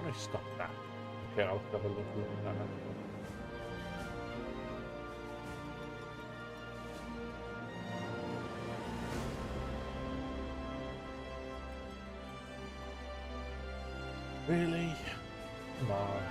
I stop that? Okay, I'll have a look at that. Really? Come on.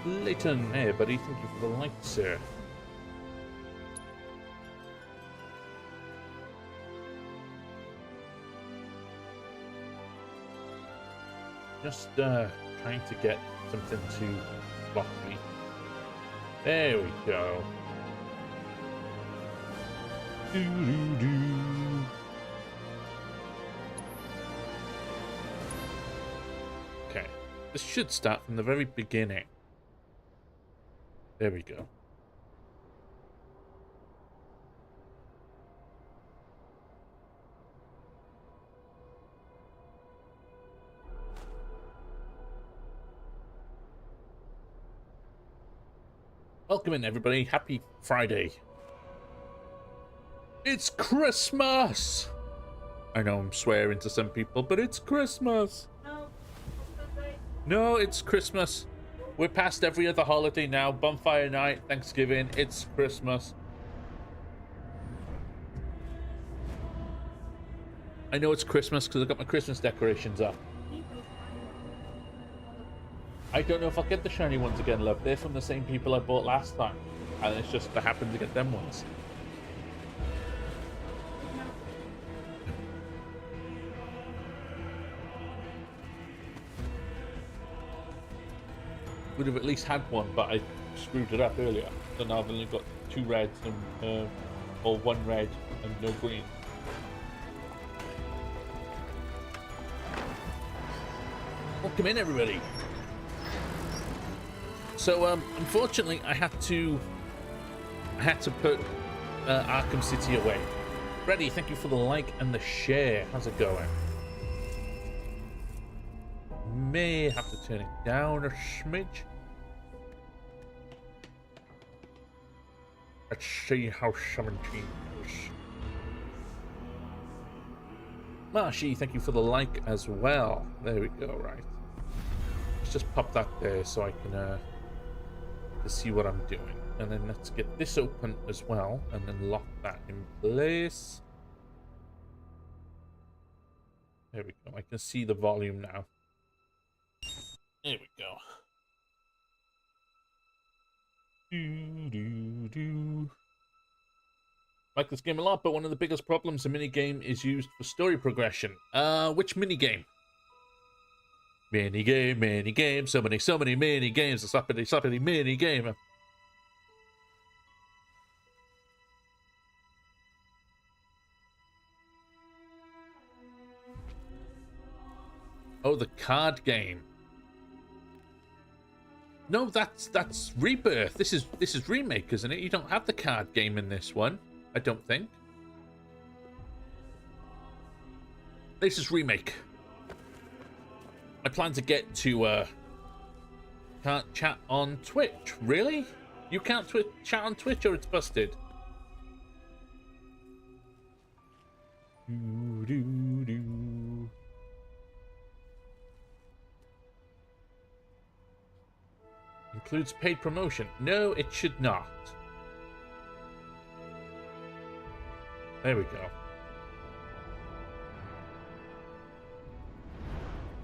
Leighton, hey buddy, thank you for the like, sir. Just trying to get something to block me. There we go. Doo-doo-doo. Okay, this should start from the very beginning. There we go. Welcome in, everybody. Happy Friday. It's Christmas! I know I'm swearing to some people, but it's Christmas. No, it's Christmas. We're past every other holiday now. Bonfire night, Thanksgiving, it's Christmas. I know it's Christmas because I've got my Christmas decorations up. I don't know if I'll get the shiny ones again, love. They're from the same people I bought last time. And it's just I happened to get them ones. Would have at least had one, but I screwed it up earlier. So now I've only got 2 reds and or 1 red and no green. Welcome in, everybody. So unfortunately, I had to put Arkham City away. Reddy, thank you for the like and the share. How's it going? May have to turn it down a smidge. Let's see how 17 goes. Marshy, thank you for the like as well. There we go, right. Let's just pop that there so I can to see what I'm doing. And then let's get this open as well and then lock that in place. There we go. I can see the volume now. There we go. Like this game a lot, but one of the biggest problems the minigame is used for story progression. Which minigame? Minigame, so many mini-games, a sloppity mini-game. Oh, the card game. No, that's Rebirth. This is Remake, isn't it? You don't have the card game in this one, I don't think. This is Remake. I plan to get to can't chat on Twitch. Really? You can't chat on Twitch, or it's busted? Includes paid promotion. No, it should not. There we go.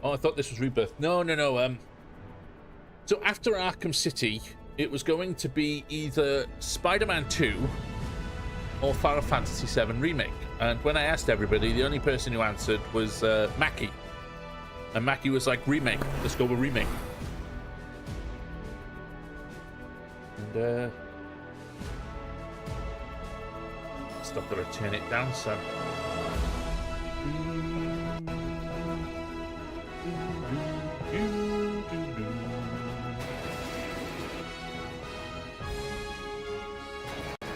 Oh, I thought this was Rebirth. No. So after Arkham City, it was going to be either Spider-Man 2 or Final Fantasy VII Remake. And when I asked everybody, the only person who answered was Mackie. And Mackie was like, Remake. Let's go with Remake. And stop that I turn it down, son.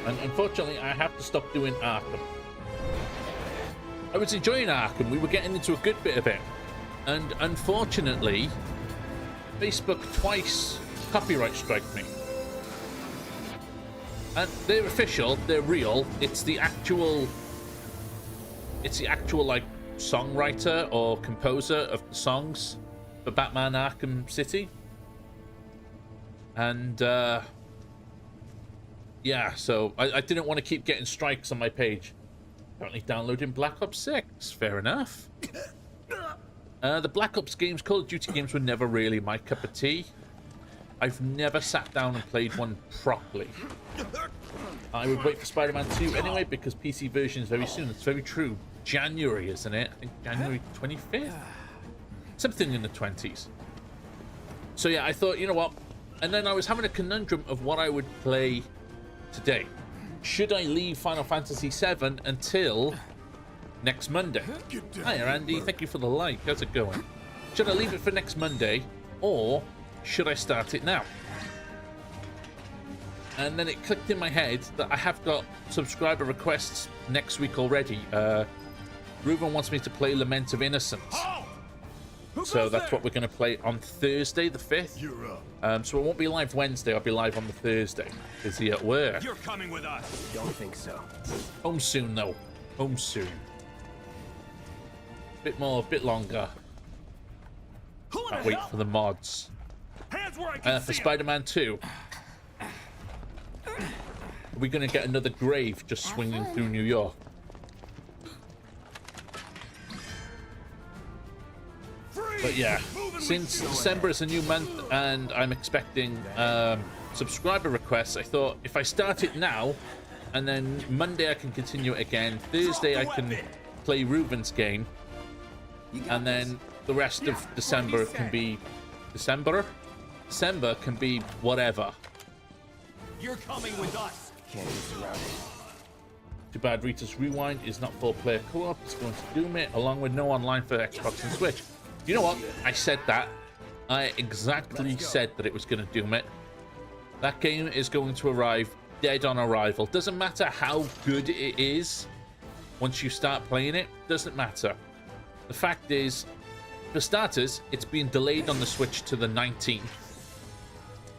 And unfortunately, I have to stop doing Arkham. I was enjoying Arkham. We were getting into a good bit of it. And unfortunately, Facebook twice copyright strike me. And they're official, they're real. It's the actual like songwriter or composer of the songs for Batman Arkham City. And yeah, so I didn't want to keep getting strikes on my page. Apparently downloading Black Ops 6. Fair enough. The Black Ops games, Call of Duty games, were never really my cup of tea. I've never sat down and played one properly. I would wait for Spider-Man 2 anyway, because PC version is very soon. It's very true. January, isn't it? I think January 25th? Something in the 20s. So yeah, I thought, you know what? And then I was having a conundrum of what I would play today. Should I leave Final Fantasy VII until next Monday? Hi, Andy. Thank you for the like. How's it going? Should I leave it for next Monday, or should I start it now? And then it clicked in my head that I have got subscriber requests next week already. Ruben wants me to play Lament of Innocence. So that's what we're going to play on Thursday, the 5th. So it won't be live Wednesday. I'll be live on the Thursday. Is he at work? You're coming with us. Don't think so. Home soon, though. Home soon. Bit more, bit longer. Can't wait for the mods. For Spider-Man 2, are we going to get another grave just swinging through New York? But yeah, since December is a new month and I'm expecting subscriber requests, I thought if I start it now, and then Monday I can continue it again, Thursday I can play Ruben's game, and then the rest of December can be December can be whatever. You're coming with us. Can't be surrounded. Too bad Rita's Rewind is not 4-player co-op. It's going to Doom it, along with no online for Xbox and Switch. You know what? I said that. I exactly said that it was going to Doom it. That game is going to arrive dead on arrival. Doesn't matter how good it is. Once you start playing it, doesn't matter. The fact is, for starters, it's been delayed on the Switch to the 19th.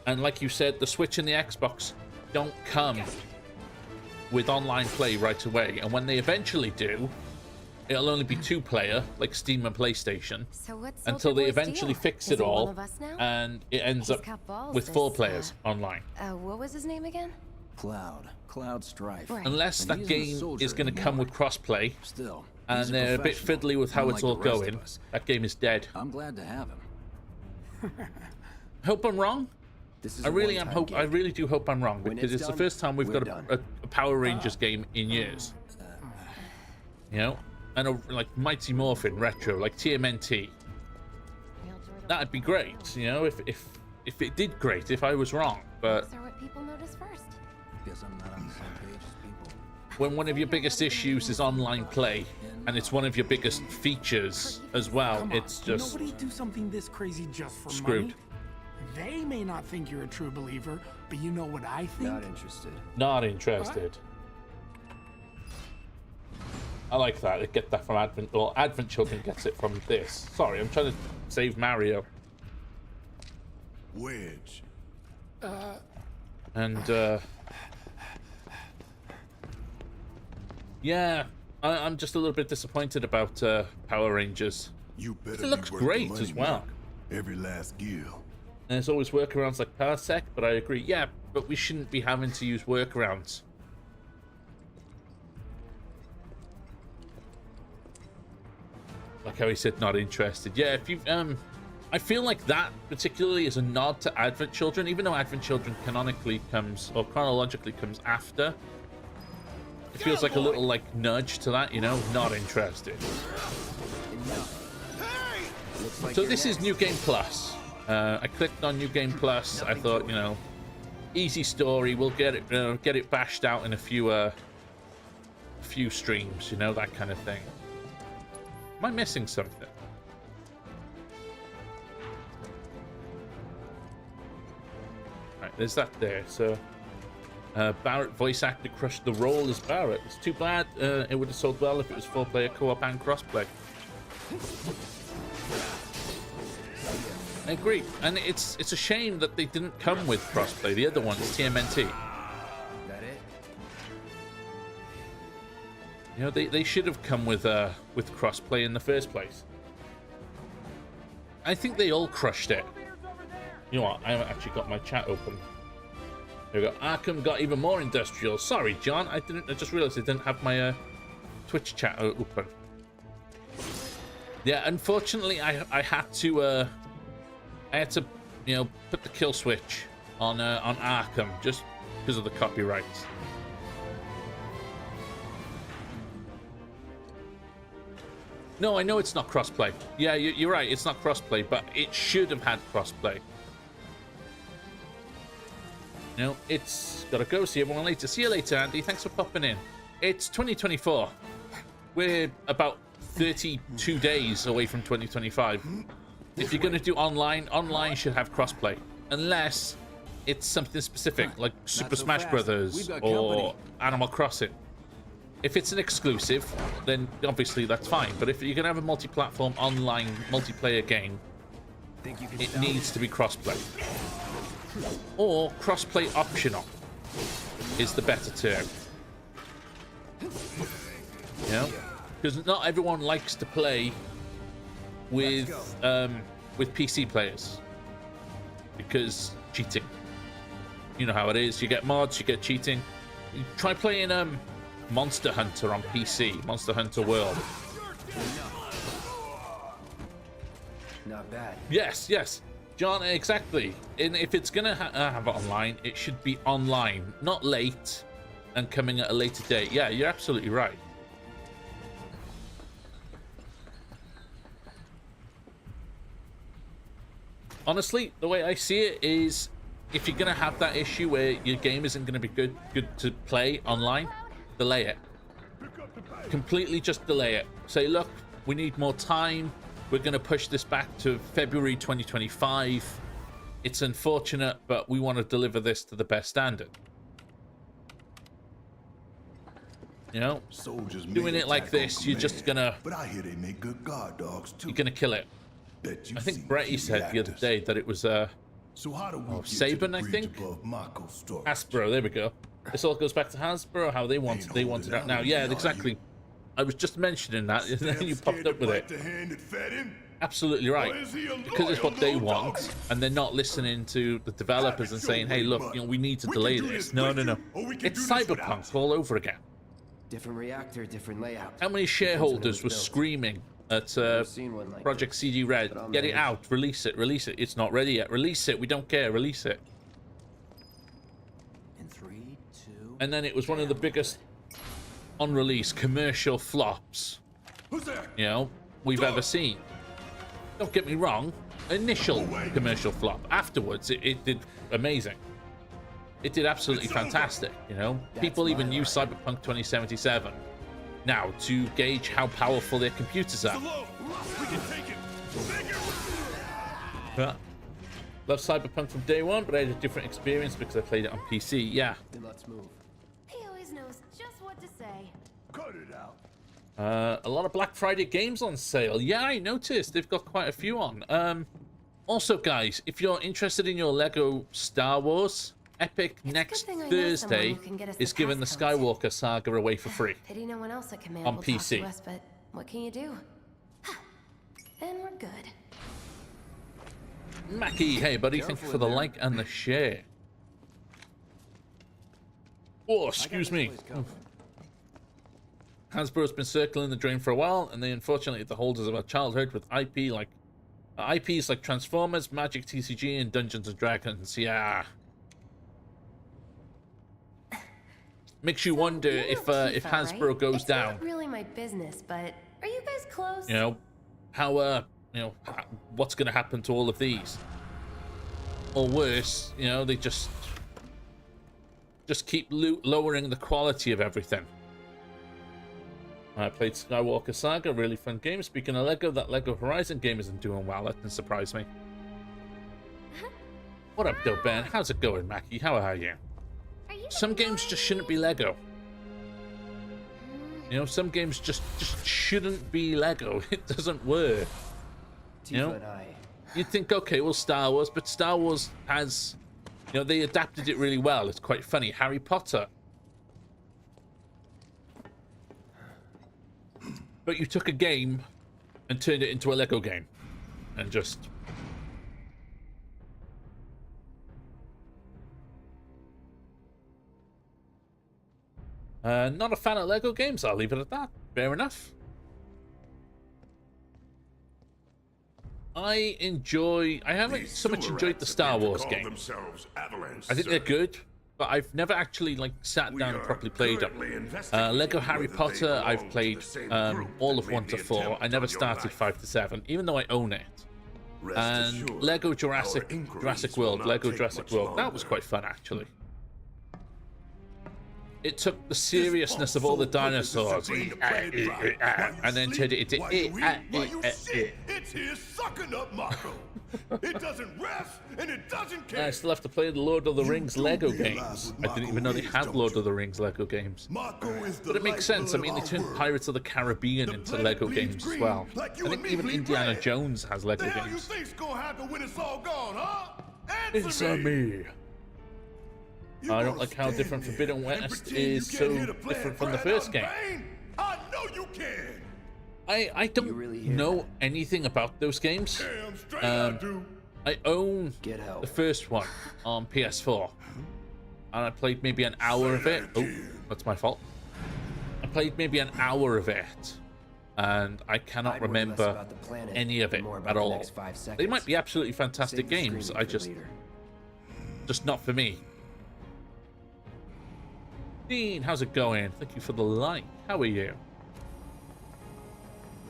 And like you said, the Switch and the Xbox don't come with online play right away. And when they eventually do, it'll only be 2-player, like Steam and PlayStation, until they eventually fix it all, and it ends up with 4 players online. What was his name again? Cloud Strife. Right. Unless that game is going to come with crossplay, and they're a bit fiddly with how it's all going, that game is dead. I'm glad to have him. Hope I'm wrong. I really am. I really do hope I'm wrong, because it's the first time we've got a Power Rangers game in years. You know, and a like Mighty Morphin retro, like TMNT. That'd be great. You know, if it did great, if I was wrong. But What people notice first. Guess I'm not on the same page as people. when one of your biggest issues is online play, and it's one of your biggest features as well, it's just nobody do something this crazy just for screwed. money. They may not think you're a true believer, but you know what I think? Not interested. Not interested. I like that. They get that from Advent. Well, Advent Children gets it from this. Sorry, I'm trying to save Mario. Wedge. And yeah, I'm just a little bit disappointed about Power Rangers. You better It looks great as well. Every last gill. And there's always workarounds like Parsec, but I agree. Yeah, but we shouldn't be having to use workarounds. Like how he said, not interested. Yeah, if you I feel like that particularly is a nod to Advent Children, even though Advent Children canonically comes, or chronologically comes after. It feels like a little like nudge to that, you know, not interested. So this is New Game Plus. I clicked on New Game Plus. I thought, you know, easy story. We'll get it bashed out in a few streams, you know, that kind of thing. Am I missing something? Right, there's that there. So Barrett voice actor crushed the role as Barrett. It's too bad. It would have sold well if it was 4-player co-op and crossplay. I agree, and it's a shame that they didn't come with crossplay. The other one's TMNT. That it? You know, they should have come with crossplay in the first place. I think they all crushed it. You know what? I haven't actually got my chat open. There we go. Arkham got even more industrial. Sorry, John. I just realized I didn't have my Twitch chat open. Yeah, unfortunately, I had to you know, put the kill switch on Arkham just because of the copyrights. No, I know it's not crossplay. Yeah, you're right. It's not crossplay, but it should have had crossplay. You know, it's gotta go. See everyone later. See you later, Andy. Thanks for popping in. It's 2024. We're about 32 days away from 2025. If you're gonna do online should have crossplay, unless it's something specific like Super Smash Brothers or Animal Crossing. If it's an exclusive, then obviously that's fine. But if you're gonna have a multi-platform online multiplayer game, it needs to be crossplay. Or crossplay optional is the better term. You know? Because not everyone likes to play with PC players. Because cheating. You know how it is. You get mods, you get cheating. You try playing Monster Hunter on PC, Monster Hunter World. Not bad. Yes, yes. John, exactly. And if it's gonna have it online, it should be online, not late and coming at a later date. Yeah, you're absolutely right. Honestly, the way I see it is, if you're gonna have that issue where your game isn't gonna be good to play online, delay it. Completely just delay it. Say, look, we need more time. We're going to push this back to February 2025. It's unfortunate, but we want to deliver this to the best standard. You know, Soldiers doing it like this, you're just gonna. But I hear they make good guard dogs too. You're gonna kill it. I think Bretty said the other day that it was so how do we Saban, I think. Hasbro. There we go. This all goes back to Hasbro, how they wanted it out now. Yeah, exactly. I was just mentioning that, and then you popped up with it. Absolutely right. Because it's what they want, and they're not listening to the developers and saying, hey, look, you know, we need to delay this. No, no, no. It's Cyberpunk all over again. Different reactor, different layout. How many shareholders were screaming at Project CD Red, get it out, release it, release it. It's not ready yet. Release it. We don't care. Release it. In 3, 2. And then it was one of the biggest on-release commercial flops, you know, we've ever seen. Don't get me wrong, initial commercial flop. Afterwards, it did amazing. It did absolutely fantastic, you know. People even use Cyberpunk 2077 now to gauge how powerful their computers are. Love Cyberpunk from day one, but I had a different experience because I played it on PC. Yeah. Then let's move. He always knows just what to say. Cut it out. A lot of Black Friday games on sale. Yeah, I noticed they've got quite a few on. Also, guys, if you're interested in your Lego Star Wars, Epic next Thursday is giving the Skywalker Saga away for free. Pity no one else at Command on will PC. talk to us, but what can you do? And we're good. Mackie, hey buddy, thank you for the like and the share. Oh, excuse me. Hasbro's been circling the drain for a while, and they unfortunately the holders of our childhood with IPs like Transformers, Magic TCG, and Dungeons and Dragons. Yeah. Makes you wonder if Hasbro right? goes it's down. Not really my business, but are you guys close? You know, how you know, what's going to happen to all of these? Or worse, you know, they just keep lowering the quality of everything. I played Skywalker Saga, really fun game. Speaking of Lego, that Lego Horizon game isn't doing well. That didn't surprise me. What up, though, Ben? How's it going, Mackie? How are you? Some games just shouldn't be Lego. You know, some games just shouldn't be Lego. It doesn't work. Tifa You know? and I you'd think, okay, well, Star Wars, but Star Wars has, you know, they adapted it really well. It's quite funny. Harry Potter. But you took a game and turned it into a Lego game. And just... not a fan of Lego games, I'll leave it at that. Fair enough. I haven't so much enjoyed the Star Wars games. I think they're good, but I've never actually like sat down and properly played them. Lego Harry Potter, I've played all of 1 to 4. I never started 5 to 7, even though I own it. And Lego Jurassic World, that was quite fun actually. It took the seriousness of all the dinosaurs and then turned it into It's here sucking up Marco. It doesn't rest and it doesn't care. I still have to play the Lord of the Rings Lego games. I didn't even know they had Lord of the Rings Lego games. But it makes sense. I mean, they turned Pirates of the Caribbean into Lego games as well. I think even Indiana Jones has Lego games. You think's gonna happen when it's all gone, huh? It's me. I don't like how different Forbidden West is so different from the first game. I know you can. I don't know anything about those games. I own the first one on PS4, and I played maybe an hour of it. Oh, that's my fault. I played maybe an hour of it, and I cannot remember any of it at all. They might be absolutely fantastic games. Just not for me. Dean, how's it going? Thank you for the like. How are you?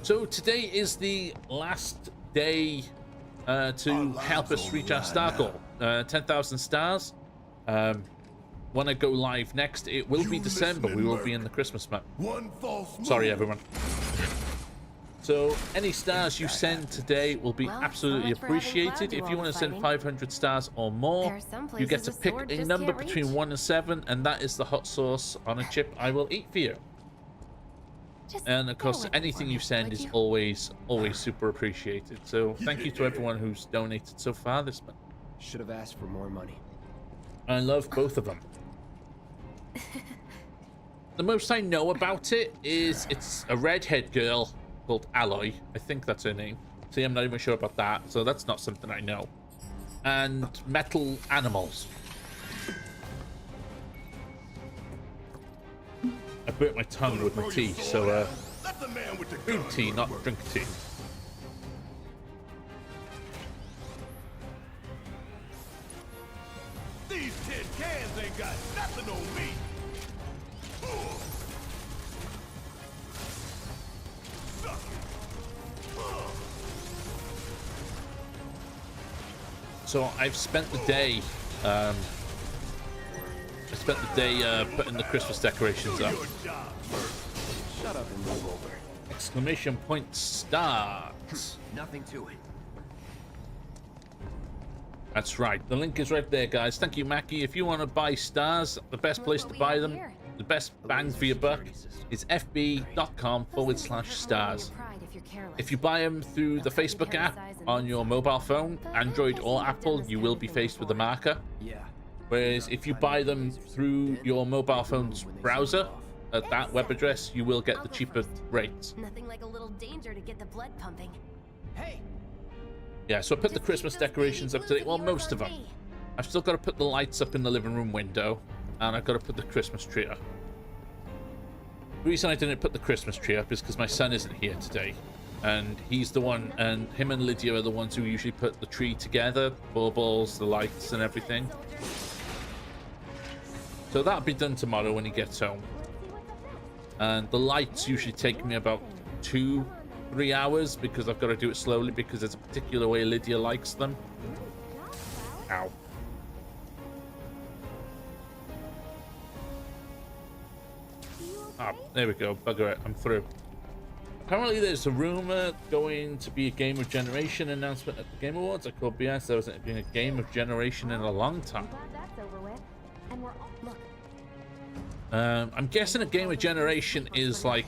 So today is the last day to help us reach our star goal, 10,000 stars. When I go live next, it will be December. We will be in the Christmas month. Sorry, everyone. So any stars you send today will be absolutely appreciated. If you want to send 500 stars or more, you get to pick a number between 1 and 7, and that is the hot sauce on a chip I will eat for you. And of course, anything you send is always super appreciated. So thank you to everyone who's donated so far this month. Should have asked for more money. I love both of them. The most I know about it is it's a redhead girl called Aloy. I think that's her name. See, I'm not even sure about that, so that's not something I know. And metal animals. I burnt my tongue with my tea, so green tea, not drink tea. These 10 cans ain't got nothing on me. So I've spent the day putting the Christmas decorations up. Shut up and move over. Exclamation point start. Nothing to it. That's right. The link is right there, guys. Thank you, Mackie. If you want to buy stars, the best place to buy them, the best bang for your buck, is fb.com/stars. If you buy them through the Facebook app on your mobile phone, Android or Apple, you will be faced with a marker. Whereas if you buy them through your mobile phone's browser, at that web address, you will get the cheaper rates. Nothing like a little danger to get the blood pumping. Hey. Yeah, so I put the Christmas decorations up today. Well, most of them. I've still got to put the lights up in the living room window, and I've got to put the Christmas tree up. The reason I didn't put the Christmas tree up is because my son isn't here today. And he's the one, and him and Lydia are the ones who usually put the tree together, baubles, the lights and everything. So that'll be done tomorrow when he gets home. And the lights usually take me about 2-3 hours because I've got to do it slowly because there's a particular way Lydia likes them. Ow. Ah, there we go. Bugger it. I'm through. Apparently there's a rumor going to be a Game of Generation announcement at the Game Awards. I call BS. There hasn't been a Game of Generation in a long time. I'm guessing a Game of Generation is like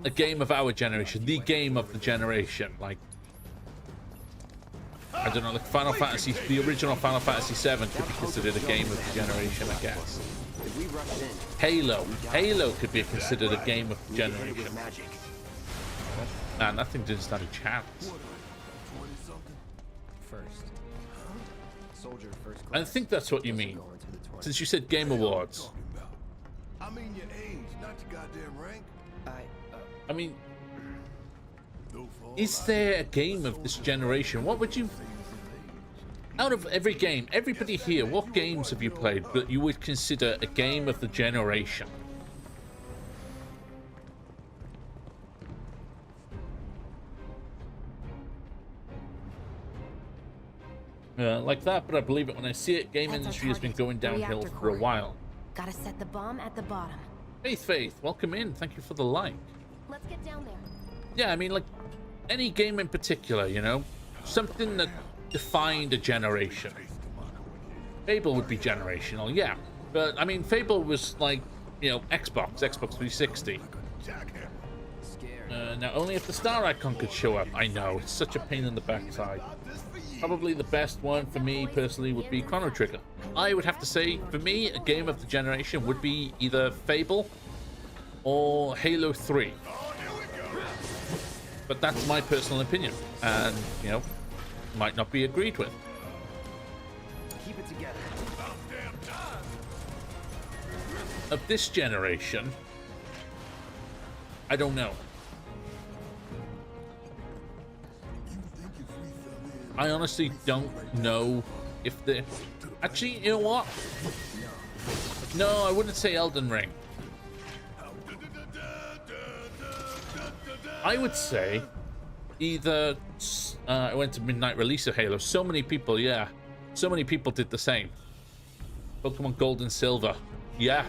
a game of our generation, the game of the generation. Like I don't know, like Final Fantasy, the original Final Fantasy VII could be considered a game of the generation, I guess. If we rushed in, Halo could be considered a game of the we hit it generation. with magic. Man, that thing didn't stand a chance. First. Soldier first I class. think that's what you mean. Going to the 20. Since you said Game Awards. I mean your age, not your goddamn rank. I mean, Though for all is I there a game of this generation? What would you... Out of every game, everybody here, what games have you played that you would consider a game of the generation? Like that, but I believe it when I see it. Game That's our industry has been target, going the downhill reactor for a core. while. Gotta set the bomb at the bottom. Faith, welcome in. Thank you for the like. Let's get down there. Yeah, I mean, like, any game in particular, you know? Something that defined a generation. Fable would be generational, yeah. But, I mean, Fable was like, you know, Xbox 360. Scared. Now, only if the star icon could show up. I know, it's such a pain in the backside. Probably the best one for me, personally, would be Chrono Trigger. I would have to say, for me, a game of the generation would be either Fable or Halo 3. But that's my personal opinion, and, you know, might not be agreed with. Keep it together. Of this generation, I don't know. I honestly don't know if the... Actually, you know what? No, I wouldn't say Elden Ring. I would say either... I went to midnight release of Halo. So many people, yeah. So many people did the same. Pokemon Gold and Silver. Yeah.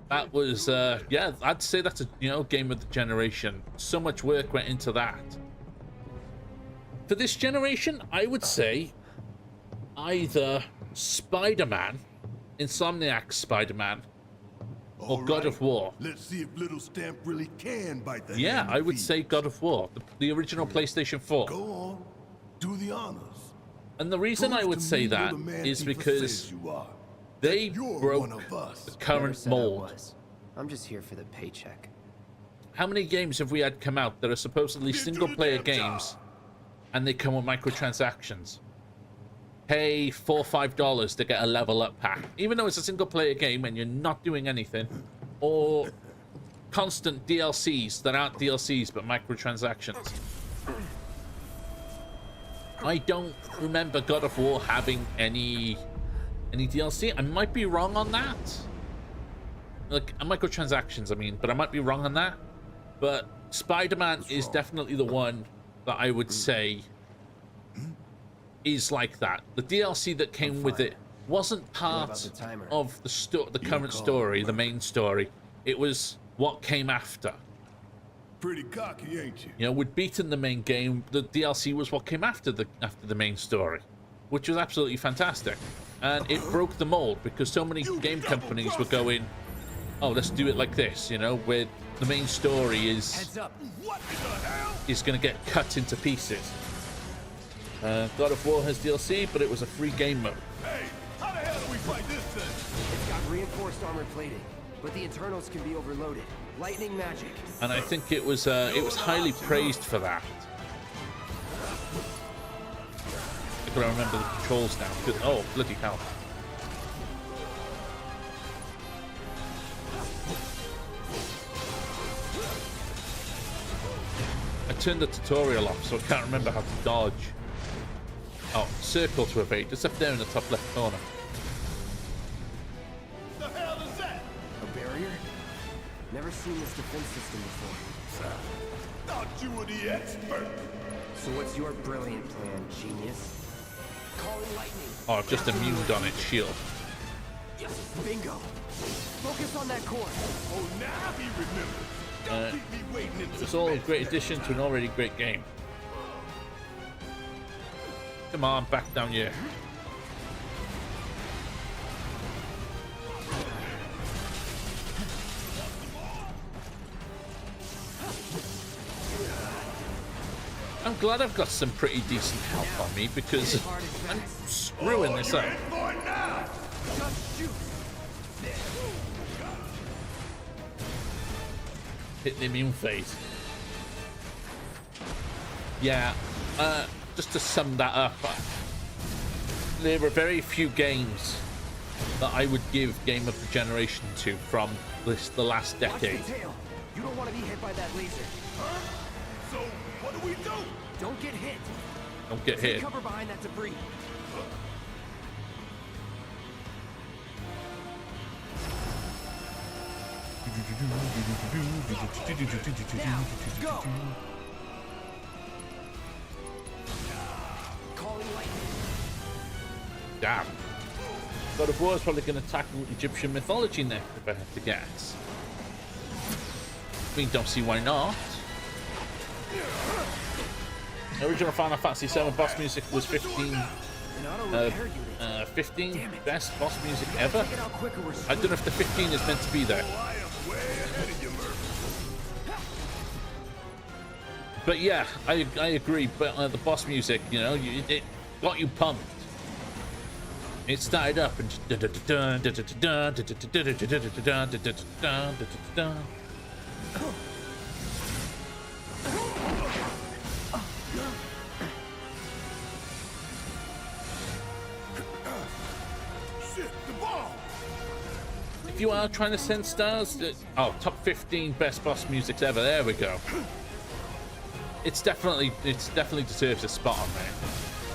That was, yeah, I'd say that's a, you know, game of the generation. So much work went into that. For this generation, I would say either Spider-Man, Insomniac's Spider-Man, or God of War. Let's see if Little Stamp really can bite the Yeah, hand I that would feeds. say God of War, the original PlayStation 4. Go on, do the honors. And the reason I Prove would to say me that you're the man is FIFA because says you are. they You're broke one of us. the Never current said I mold. was. I'm just here for the paycheck. How many games have we had come out that are supposedly Then do the single-player damn games, job. and they come with microtransactions? Pay $4 or $5 to get a level up pack, even though it's a single-player game and you're not doing anything, or constant DLCs that aren't DLCs but microtransactions. I don't remember God of War having any DLC. I might be wrong on that. Like, microtransactions, I mean, but I might be wrong on that. But Spider-Man is definitely the one that I would say is like that. The DLC that came with it wasn't part the timer? of the current story, the main story. It was what came after. Pretty cocky, ain't you? You know, we'd beaten the main game. The DLC was what came after the main story, which was absolutely fantastic. And it broke the mold because so many game companies were going, oh, let's do it like this, you know, where the main story Heads up. What in the hell? is going to get cut into pieces. God of War has DLC, but it was a free game mode. Hey, how the hell do we fight this thing? It's got reinforced armor plating, but the internals can be overloaded. Lightning magic. And I think it was highly praised for that. I gotta remember the controls now. Oh, bloody hell. I turned the tutorial off, so I can't remember how to dodge. Oh, circle to evade. Just up there in the top left corner. The hell is that? A barrier? Never seen this defense system before. Thought you were the expert. So what's your brilliant plan, genius? Calling lightning. Oh, I've just immuned on its shield. Bingo. Focus on that core. Oh, now he remembers. Don't keep me waiting in It's all a great addition to an already great game. Come on, back down here. I'm glad I've got some pretty decent health on me because I'm screwing this up. In for it now. Just shoot. Hit the immune phase. Yeah, just to sum that up, there were very few games that I would give Game of the Generation to from the last decade. Watch the tail. You don't want to be hit by that laser. Huh? So what do we do? Don't get hit. Don't get Take hit. cover behind that debris. Now, go. Calling lightning. Damn. God of War is probably going to tackle Egyptian mythology next, if I have to guess. I mean, don't see why not. The original Final Fantasy VII boss music was 15 best boss music ever. I don't know if the 15 is meant to be there. I am way ahead of you, Merc. But yeah, I agree. But the boss music, you know, it got you pumped. It started up and Shit, the ball. if you are trying to send stars, top 15 best boss musics ever. There we go. It's definitely deserves a spot on there.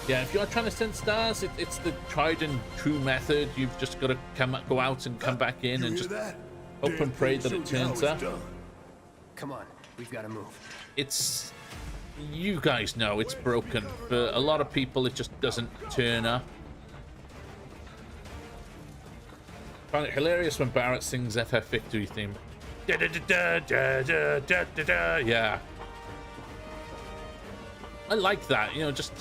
Yeah, if you are trying to send stars, it's the tried and true method. You've just got to go out and come back in and just hope and pray that it turns up. Come on, we've got to move. It's, you guys know it's broken. For a lot of people, it just doesn't turn up. I find it hilarious when Barrett sings FFVII theme. Yeah. I like that, you know, just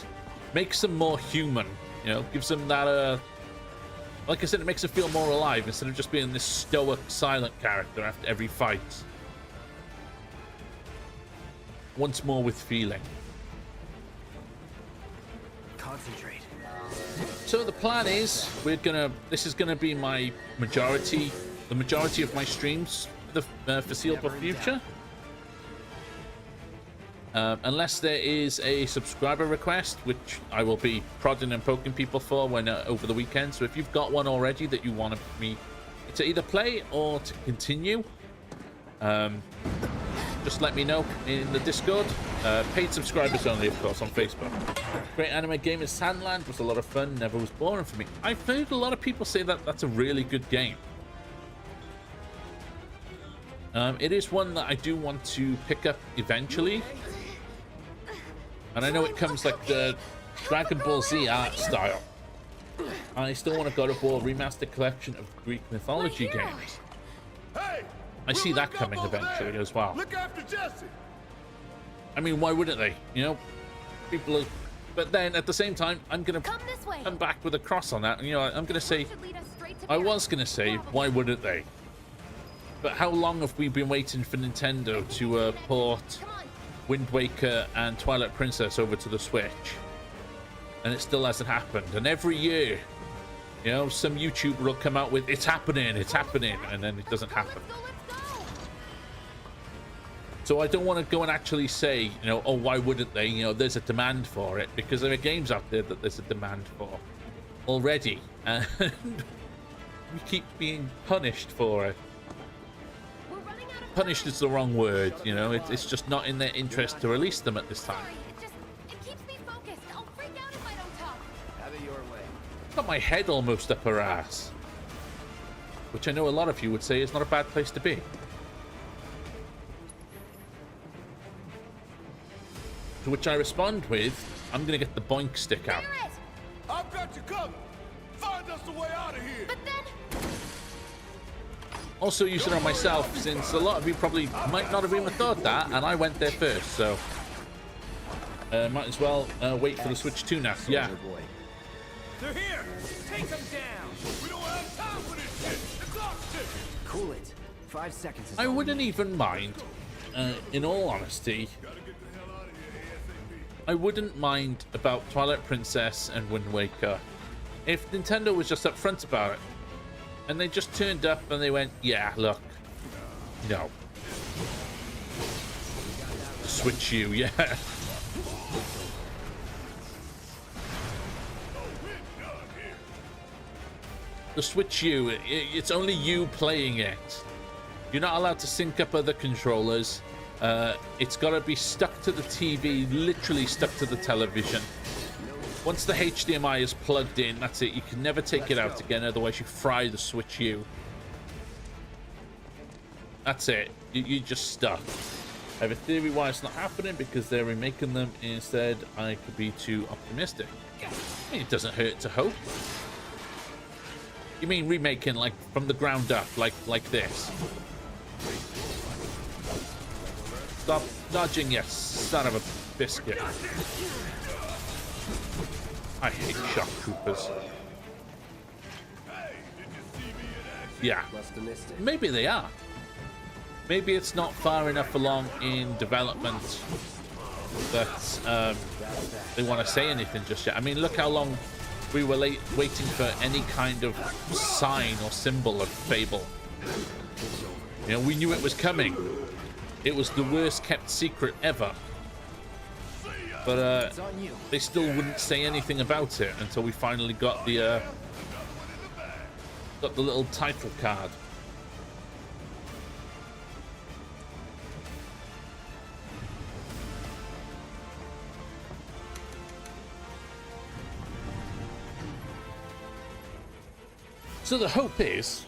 makes them more human, you know, gives them that, like I said, it makes them feel more alive instead of just being this stoic, silent character after every fight. Once more with feeling. Concentrate. So the plan is, this is gonna be my majority of my streams for the foreseeable future. Unless there is a subscriber request, which I will be prodding and poking people for when over the weekend. So if you've got one already that you want me to either play or to continue, just let me know in the Discord. Paid subscribers only, of course, on Facebook. Great Anime Game is Sandland was a lot of fun, never was boring for me. I've heard a lot of people say that that's a really good game. It is one that I do want to pick up eventually. And I know it comes like the Dragon Ball Z art style. I still want a God of War remastered collection of Greek mythology games. Hey, I see that coming eventually as well. Look after Jesse. I mean, why wouldn't they? You know, people are... But then at the same time, I'm going to come back with a cross on that. And, you know, I'm going to say... I was going to say, why wouldn't they? But how long have we been waiting for Nintendo to port Wind Waker and Twilight Princess over to the Switch? And it still hasn't happened. And every year, you know, some YouTuber will come out with, it's happening, and then it doesn't happen. So I don't want to go and actually say, you know, oh, why wouldn't they? You know, there's a demand for it, because there are games out there that there's a demand for already. And we keep being punished for it. Punished is the wrong word, you know, it's just not in their interest to release them at this time. It keeps me focused. I'll freak out if I don't talk. Have it your way. Got my head almost up her ass. Which I know a lot of you would say is not a bad place to be. To which I respond with, I'm gonna get the boink stick out. I've got you covered. Find us a way out of here. But then Also using it on myself, since a lot of you probably might not have even thought that, and I went there first, so might as well wait for the Switch 2 now. Yeah. They're here. Take them down. We don't have time for this shit. The clock's ticking. Cool it. 5 seconds is I all we wouldn't need. even mind, in all honesty. Gotta get the hell out of here ASAP. I wouldn't mind about Twilight Princess and Wind Waker if Nintendo was just upfront about it. And they just turned up and they went, yeah, look, no. Switch U, yeah. The Switch U, it's only you playing it. You're not allowed to sync up other controllers. It's got to be stuck to the TV, literally stuck to the television. Once the HDMI is plugged in, that's it. You can never take it out again, otherwise you fry the Switch U. That's it. You're just stuck. I have a theory why it's not happening, because they're remaking them instead. I could be too optimistic. I mean, it doesn't hurt to hope. You mean remaking like from the ground up, like this? Stop dodging, you son of a biscuit. I hate shock troopers. Yeah, maybe they are. Maybe it's not far enough along in development that they want to say anything just yet. I mean, look how long we were waiting for any kind of sign or symbol of Fable. You know, we knew it was coming. It was the worst kept secret ever. But they still wouldn't say anything about it until we finally got the little title card. So the hope is,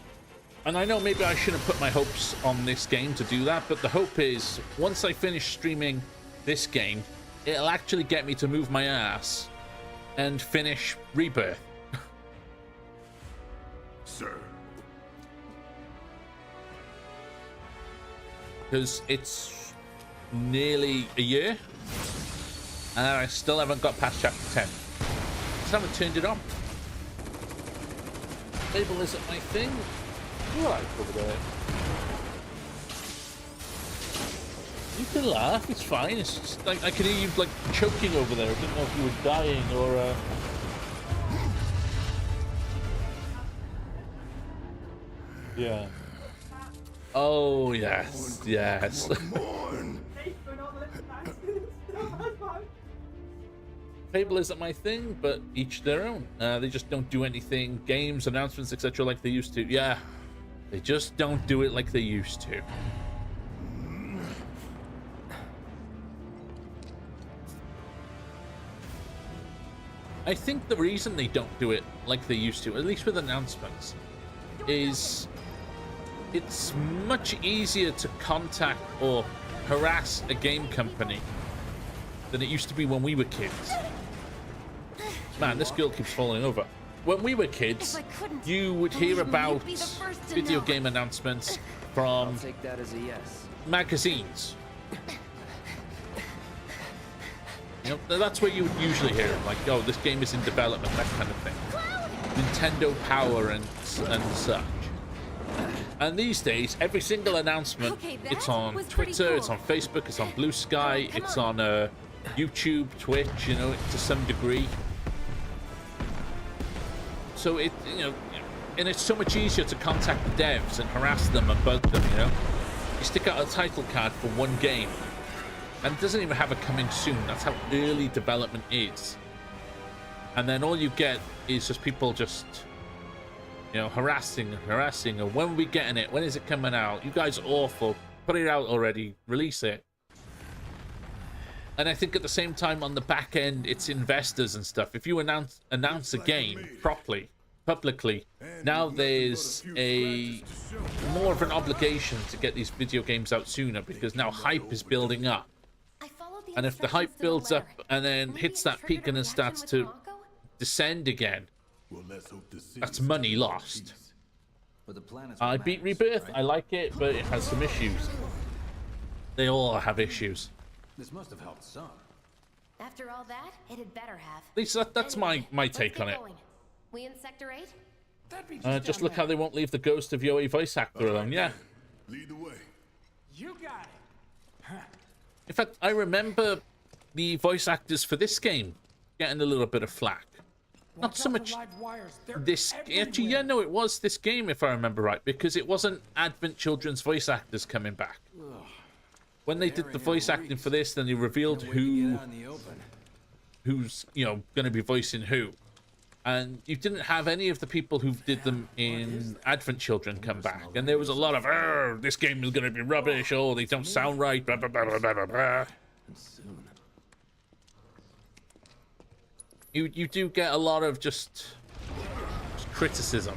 and I know maybe I shouldn't put my hopes on this game to do that, but the hope is once I finish streaming this game, it'll actually get me to move my ass and finish Rebirth. Sir. Because it's nearly a year and I still haven't got past chapter 10. Just haven't turned it on. Fable isn't my thing. You like over there? You can laugh, it's fine. It's just like I can hear you like choking over there. I didn't know if you were dying or yeah. Oh yes, yes. Fable isn't my thing, but each their own. They just don't do anything, games, announcements, etc. like they used to. Yeah, they just don't do it like they used to. I think the reason they don't do it like they used to, at least with announcements, is it's much easier to contact or harass a game company than it used to be when we were kids. Man, this girl keeps falling over. When we were kids, you would hear about video game announcements from magazines. You know, that's where you would usually hear it, like, oh, this game is in development, that kind of thing. Nintendo Power and such. And these days, every single announcement, it's on Twitter, cool. It's on Facebook, it's on Blue Sky, it's on YouTube, Twitch, you know, to some degree. So it, you know, and it's so much easier to contact the devs and harass them and bug them, you know. You stick out a title card for one game, and it doesn't even have a coming soon. That's how early development is. And then all you get is just people just, you know, harassing, and when are we getting it? When is it coming out? You guys are awful. Put it out already. Release it. And I think at the same time on the back end, it's investors and stuff. If you announce a game properly, publicly, now there's a more of an obligation to get these video games out sooner, because now hype is building up. And if the hype builds up and then hits that peak and then starts to descend again, that's money lost. I beat Rebirth. I like it, but it has some issues. They all have issues. This must have helped some. After all that, it had better have. At least that's my take on it. We in Sector 8? Just look how they won't leave the ghost of Yoey voice actor alone. Yeah. Lead the way. You got it. In fact, I remember the voice actors for this game getting a little bit of flack. Not Watch so out for much live wires. They're this. Actually, yeah, everywhere. no, it was this game, if I remember right, because it wasn't Advent Children's voice actors coming back. When they did the voice acting for this, then they revealed who's, you know, going to be voicing who. And you didn't have any of the people who did them in Advent Children come back. And there was a lot of, this game is going to be rubbish, oh, they don't sound right, blah, blah, blah, blah, blah, blah. You do get a lot of just criticism.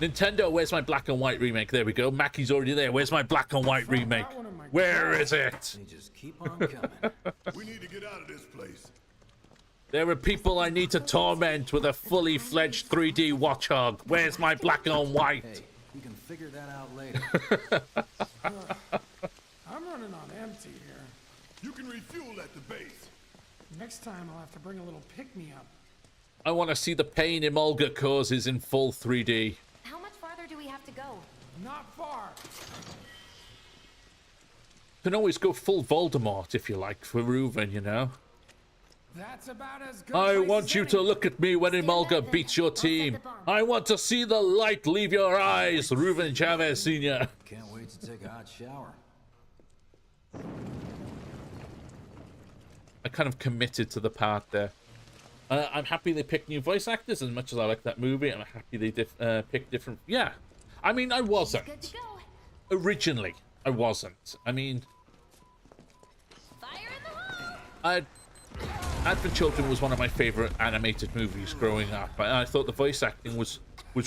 Nintendo, where's my black and white remake? There we go. Mackey's already there. Where's my black and white remake? Where is it? They just keep on coming. We need to get out of this place. There are people I need to torment with a fully fledged 3D watchhog. Where's my black and white? Hey, we can figure that out later. I'm running on empty here. You can refuel at the base. Next time I'll have to bring a little pick-me-up. I want to see the pain Imolga causes in full 3D. How much farther do we have to go? Not far. Can always go full Voldemort if you like for Reuven, you know. That's about as good I as want you to look at me when Imolga beats your team. I want to see the light leave your eyes, Reuven Chavez Sr. Can't wait to take a hot shower. I kind of committed to the part there. I'm happy they picked new voice actors as much as I like that movie. I'm happy they picked different... Yeah. I mean, I wasn't. Good to go. Originally, I wasn't. I mean... Fire in the hole! Advent Children was one of my favorite animated movies growing up. I thought the voice acting was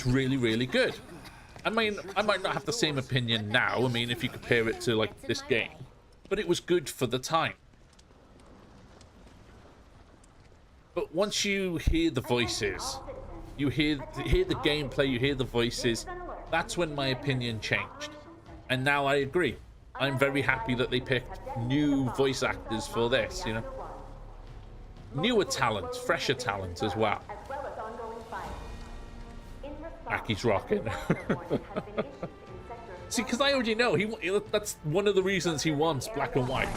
really, really good. I mean, I might not have the same opinion now. I mean, if you compare it to, like, this game. But it was good for the time. But once you hear the voices, you hear the gameplay, you hear the voices, that's when my opinion changed. And now I agree. I'm very happy that they picked new voice actors for this, you know. Newer talent, fresher talent as well. Aki's rocking. See, because I already know that's one of the reasons he wants black and white.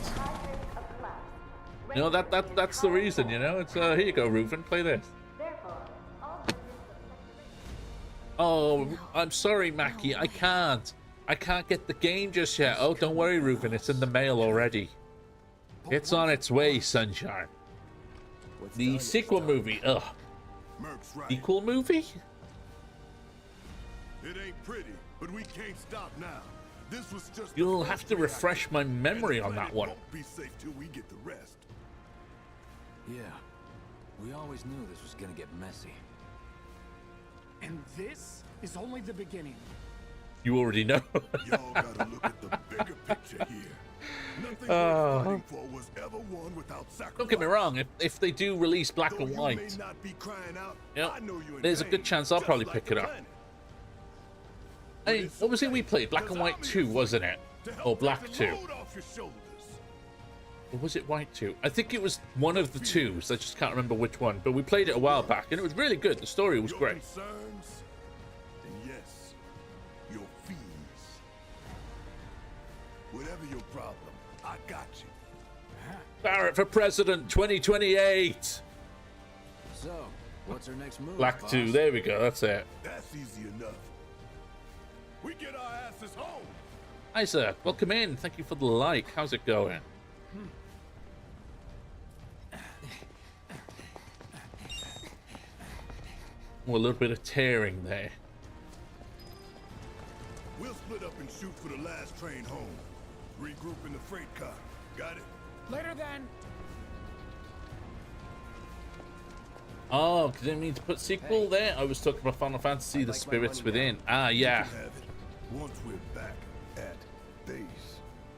You know, that's the reason, you know. It's here you go, Reuven, play this. Oh, I'm sorry, Mackie, I can't get the game just yet. Oh, don't worry, Reuven, it's in the mail already. It's on its way, sunshine. The sequel movie, ugh. Merc's right. Sequel movie? It ain't pretty, but we can't stop now. This was just You'll have to refresh my memory on that one. Won't be safe till we get the rest. Yeah, we always knew this was gonna get messy. And this is only the beginning. You already know. Y'all gotta look at the bigger picture here. Nothing worth fighting for was ever won without sacrifice. Don't get me wrong, if they do release black Though and you white, may not be crying out, you know, I know you in there's a pain, good chance I'll just probably like pick the it up. planet. Hey, what was it we played? Black and White 2, wasn't it? To help Or Black take 2? the load off your shoulders. Or was it White 2? I think it was one of the twos. I just can't remember which one. But we played it a while back, and it was really good. The story was Your great. concerns, and yes, your fees. Whatever your problem, I got you. Barrett for President 2028! So, what's our next move? Black boss? 2, there we go, that's it. That's easy enough. We get our asses home. Hi, sir. Welcome in. Thank you for the like. How's it going? Oh, a little bit of tearing there. We'll split up and shoot for the last train home. Regroup in the freight car. Got it? Later then. Oh, didn't mean to put sequel there. I was talking about Final Fantasy, The Spirits Within. Ah, yeah. You can have it once we're back at base.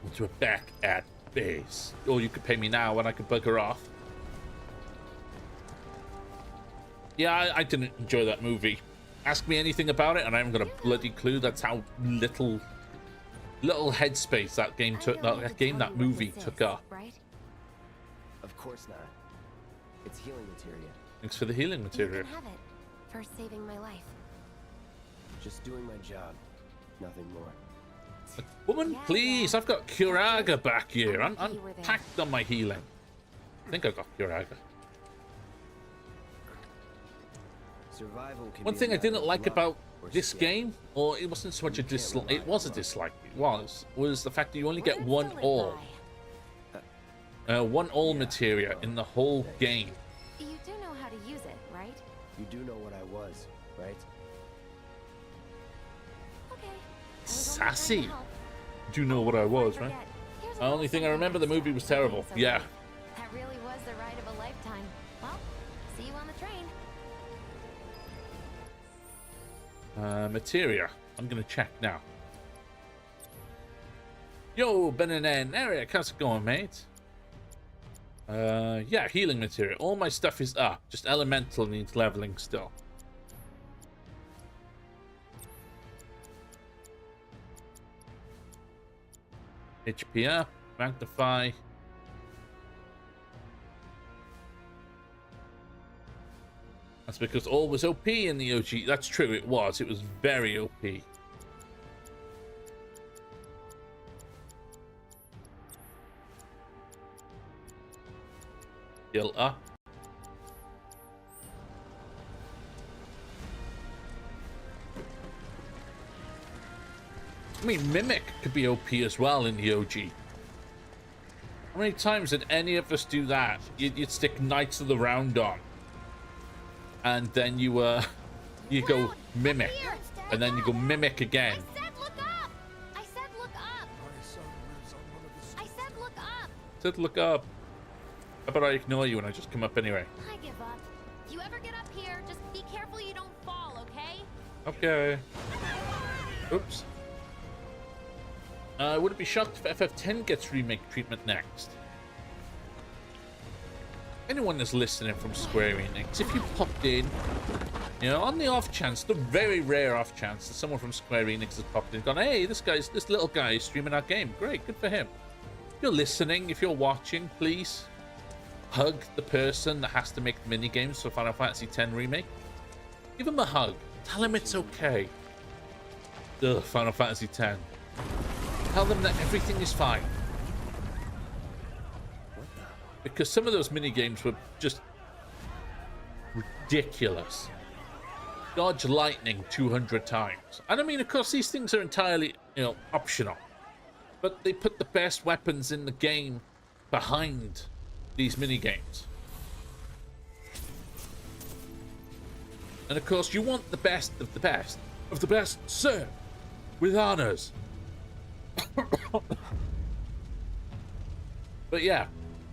Once we're back at base. Or you could pay me now and I could bugger off. Yeah, I didn't enjoy that movie. Ask me anything about it and I haven't got a bloody clue. That's how little headspace that game took. That movie took up. Right? Of course not. It's healing materia. Thanks for the healing You material. can have it. For saving my life. Just doing my job. Nothing more. Woman, Yeah, please. yeah. I've got Curaga back here. I'm happy you were there. packed on my healing. I think I got Curaga. Survival can One be thing a I matter didn't of like luck about or this skill. game, or it wasn't so much a dislike, it was a dislike, was the fact that you only get one all. One all materia in the whole game. You do know how to use it, right? You do know what I was, right? Okay. I was only trying to Sassy. help. Do you know what I was, right? Forget. Here's a The only little thing I something remember, the for movie was yourself. terrible. Okay, so Yeah. That really was the ride of a lifetime. Well, see you on the train. Materia. I'm gonna check now. Yo, Benin Eric, how's it going, mate? Yeah, healing materia. All my stuff is up. Just elemental needs leveling still. HP up, magnify. That's because all was OP in the OG. That's true, it was. It was very OP. Heal up. I mean, Mimic could be OP as well in the OG. How many times did any of us do that? You'd stick Knights of the Round on. And then you go Mimic. And then you go Mimic again. I said look up! I said look up! I said look up! Said look up. How about I ignore you and I just come up anyway? I give up. If you ever get up here, just be careful you don't fall, okay? Okay. Oops. I wouldn't be shocked if FF10 gets remake treatment next. Anyone that's listening from Square Enix, if you popped in, you know, on the off chance, the very rare off chance that someone from Square Enix has popped in and gone, hey, this little guy is streaming our game. Great, good for him. If you're listening, if you're watching, please hug the person that has to make the minigames for Final Fantasy X Remake. Give him a hug. Tell him it's okay. Ugh, Final Fantasy X. Tell them that everything is fine. Because some of those minigames were just ridiculous. Dodge lightning 200 times. And I mean, of course, these things are entirely, you know, optional. But they put the best weapons in the game behind these minigames. And of course, you want the best of the best of the best, sir, with honors. But yeah,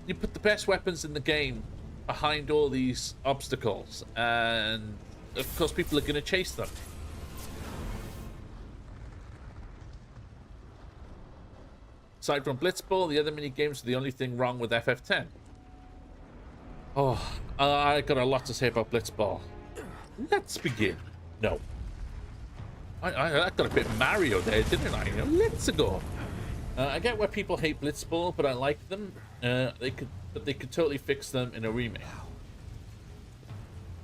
you put the best weapons in the game behind all these obstacles, and of course people are going to chase them. Aside from Blitzball, the other mini games are the only thing wrong with FF10. Oh, I got a lot to say about Blitzball. Let's begin. No. I got a bit Mario there, didn't I? You know, let's go. I get why people hate Blitzball, but I like them. They could totally fix them in a remake.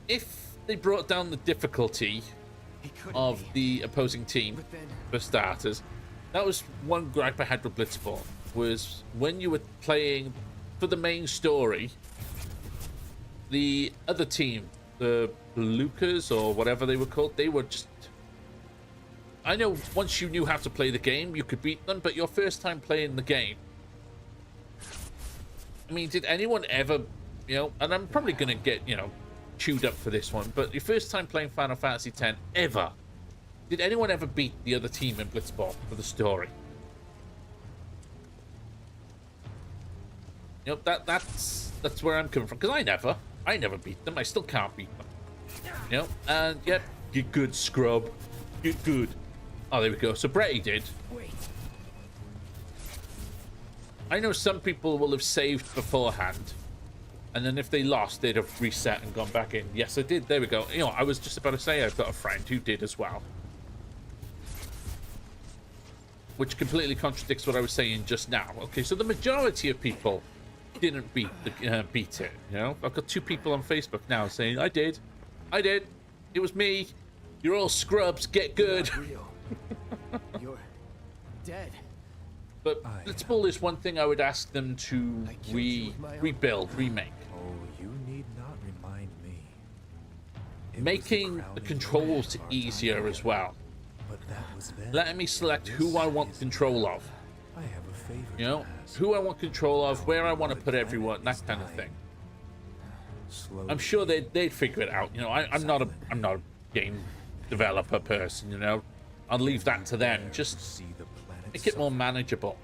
If they brought down the difficulty of the opposing team, for starters, that was one gripe I had with Blitzball, was when you were playing for the main story, the other team, the Lucas or whatever they were called, they were just... I know once you knew how to play the game, you could beat them, but your first time playing the game... I mean, did anyone ever, you know, and I'm probably going to get, you know, chewed up for this one, but your first time playing Final Fantasy X ever, did anyone ever beat the other team in Blitzball for the story? You know, that's where I'm coming from, because I never beat them. I still can't beat them. You know, and yep, get good, scrub. Get good. Oh, there we go. So Bretty did. Wait. I know some people will have saved beforehand, and then if they lost, they'd have reset and gone back in. Yes, I did. There we go. You know, I was just about to say I've got a friend who did as well. Which completely contradicts what I was saying just now. Okay, so the majority of people didn't beat it, you know? I've got 2 people on Facebook now saying, I did, it was me, you're all scrubs, get good. You're not real. You're dead. But Blitzball is one thing I would ask them to rebuild, remake. Oh, you need not remind me. Making the controls easier as well. But that was then. Letting me select who I want control of. I have a favor. You know, who I want control of, where I want to put everyone, that kind of thing. I'm sure they'd figure it out. You know, I'm not a game developer person. You know, I'll leave that to them. Just make it more manageable.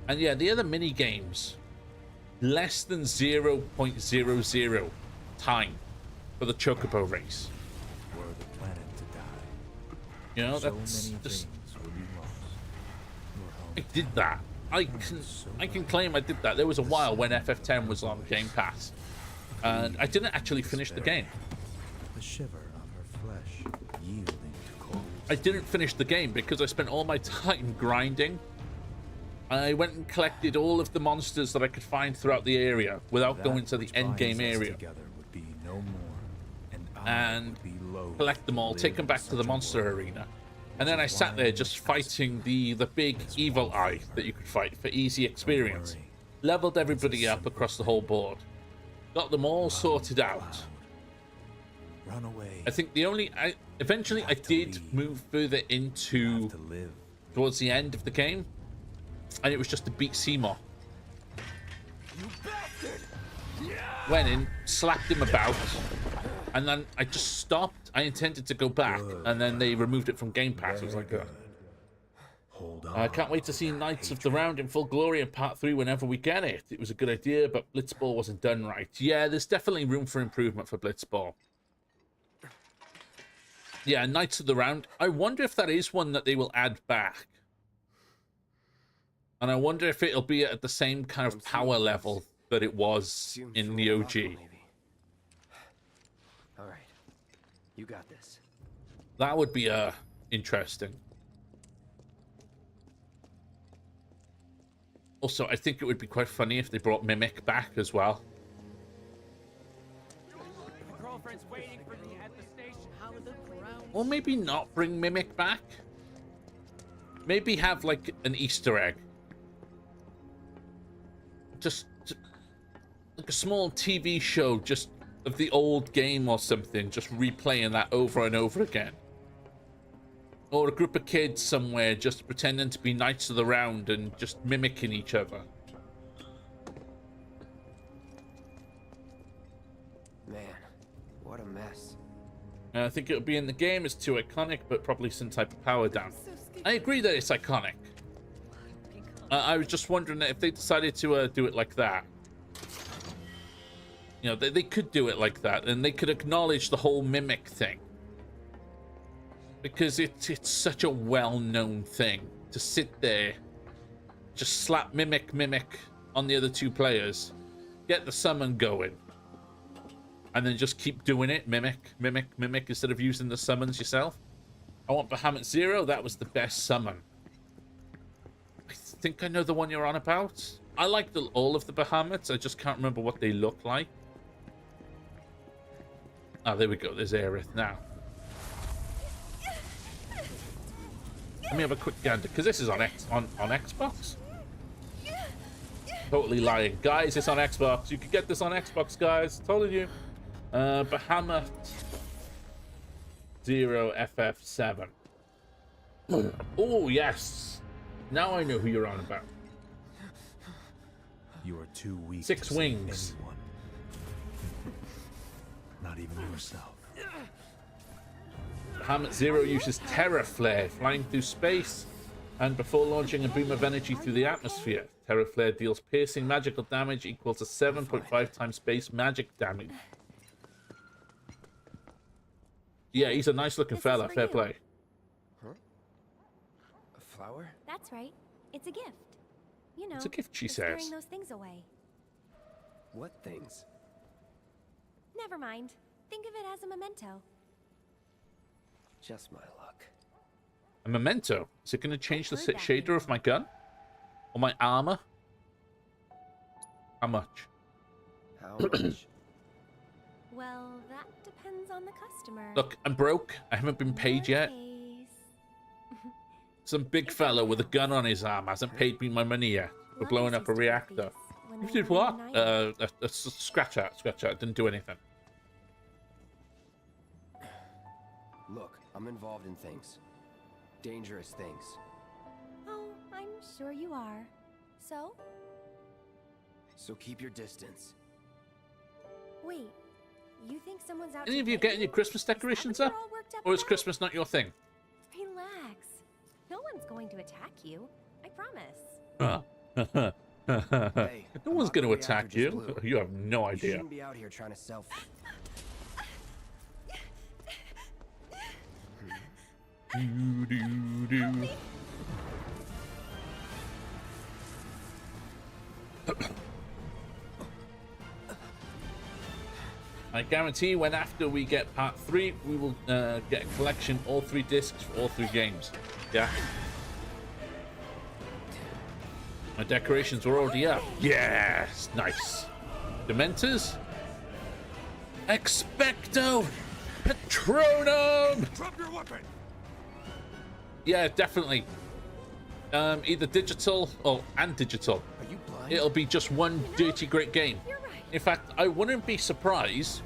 And yeah, the other mini games, less than 0.00 time for the Chocobo race. You know, that's just. I did that. I can claim I did that. There was a while when FF10 was on Game Pass, and I didn't actually finish the game. The shiver of her flesh yielding to cold. I didn't finish the game because I spent all my time grinding. I went and collected all of the monsters that I could find throughout the area without going to the end game area. And collect them all, take them back to the monster arena. And then I sat there just fighting the big evil eye that you could fight for easy experience. Leveled everybody up across the whole board. Got them all sorted out. I think the only... eventually I did move further into... towards the end of the game. And it was just to beat Seymour. Went in, slapped him about. And then I just stopped. I intended to go back, and then they removed it from Game Pass. It was like, I can't wait to see Knights of the Round in full glory in Part 3 whenever we get it. It was a good idea, but Blitzball wasn't done right. Yeah, there's definitely room for improvement for Blitzball. Yeah, Knights of the Round. I wonder if that is one that they will add back. And I wonder if it'll be at the same kind of power level that it was in the OG. You got this. That would be interesting. Also, I think it would be quite funny if they brought Mimic back as well. Girlfriend's waiting for me at the station. Or maybe not bring Mimic back. Maybe have like an Easter egg. Just like a small TV show just of the old game or something, just replaying that over and over again. Or a group of kids somewhere just pretending to be Knights of the Round and just mimicking each other. Man, what a mess. I think it would be in the game. It's too iconic, but probably some type of power down. I agree that it's iconic. I was just wondering if they decided to do it like that. You know, they could do it like that, and they could acknowledge the whole Mimic thing. Because it's such a well-known thing to sit there, just slap Mimic on the other two players, get the summon going, and then just keep doing it, Mimic, instead of using the summons yourself. I want Bahamut-Zero. That was the best summon. I think I know the one you're on about. I like all of the Bahamuts. I just can't remember what they look like. Oh, there we go. There's Aerith now. Let me have a quick gander, because this is on Xbox. Totally lying. Guys, it's on Xbox. You can get this on Xbox, guys. Told you. Bahamut Zero FF7. Oh, yes. Now I know who you're on about. You are too weak. 6 wings. Anyone. Not even yourself. Bahamut-Zero uses Terra Flare, flying through space, and before launching a beam of energy through the atmosphere. Terra Flare deals piercing magical damage equal to 7.5 times base magic damage. Yeah, he's a nice looking fella, fair play. Huh? A flower? That's right. It's a gift. You know, It's a gift, she it's says. scaring those things away. What things? Never mind. Think of it as a memento. Just my luck. A memento? Is it going to change the I've heard that shader of my gun? Or my armor? How much? How much? Well, that depends on the customer. Look, I'm broke. I haven't been paid yet. In your case, Some big fellow with a gun on his arm hasn't paid me my money yet for blowing up a reactor. You did what? Scratch out. Didn't do anything. Look, I'm involved in things. Dangerous things. Oh, I'm sure you are. So? So keep your distance. Wait, you think someone's out Any to of you get getting your Christmas decorations up? Or is Christmas not your thing? Relax. No one's going to attack you. I promise. Hey, No one's going to reactor attack just you. blew. You have no You idea. shouldn't be out here trying to self. I guarantee when after we get part 3, we will get a collection, all 3 discs for all 3 games. Yeah. My decorations were already up. Yes, nice. Dementors. Expecto Patronum. Drop your weapon! Yeah, definitely. Either digital and digital. Are you blind? It'll be just one dirty great game. You're right. In fact, I wouldn't be surprised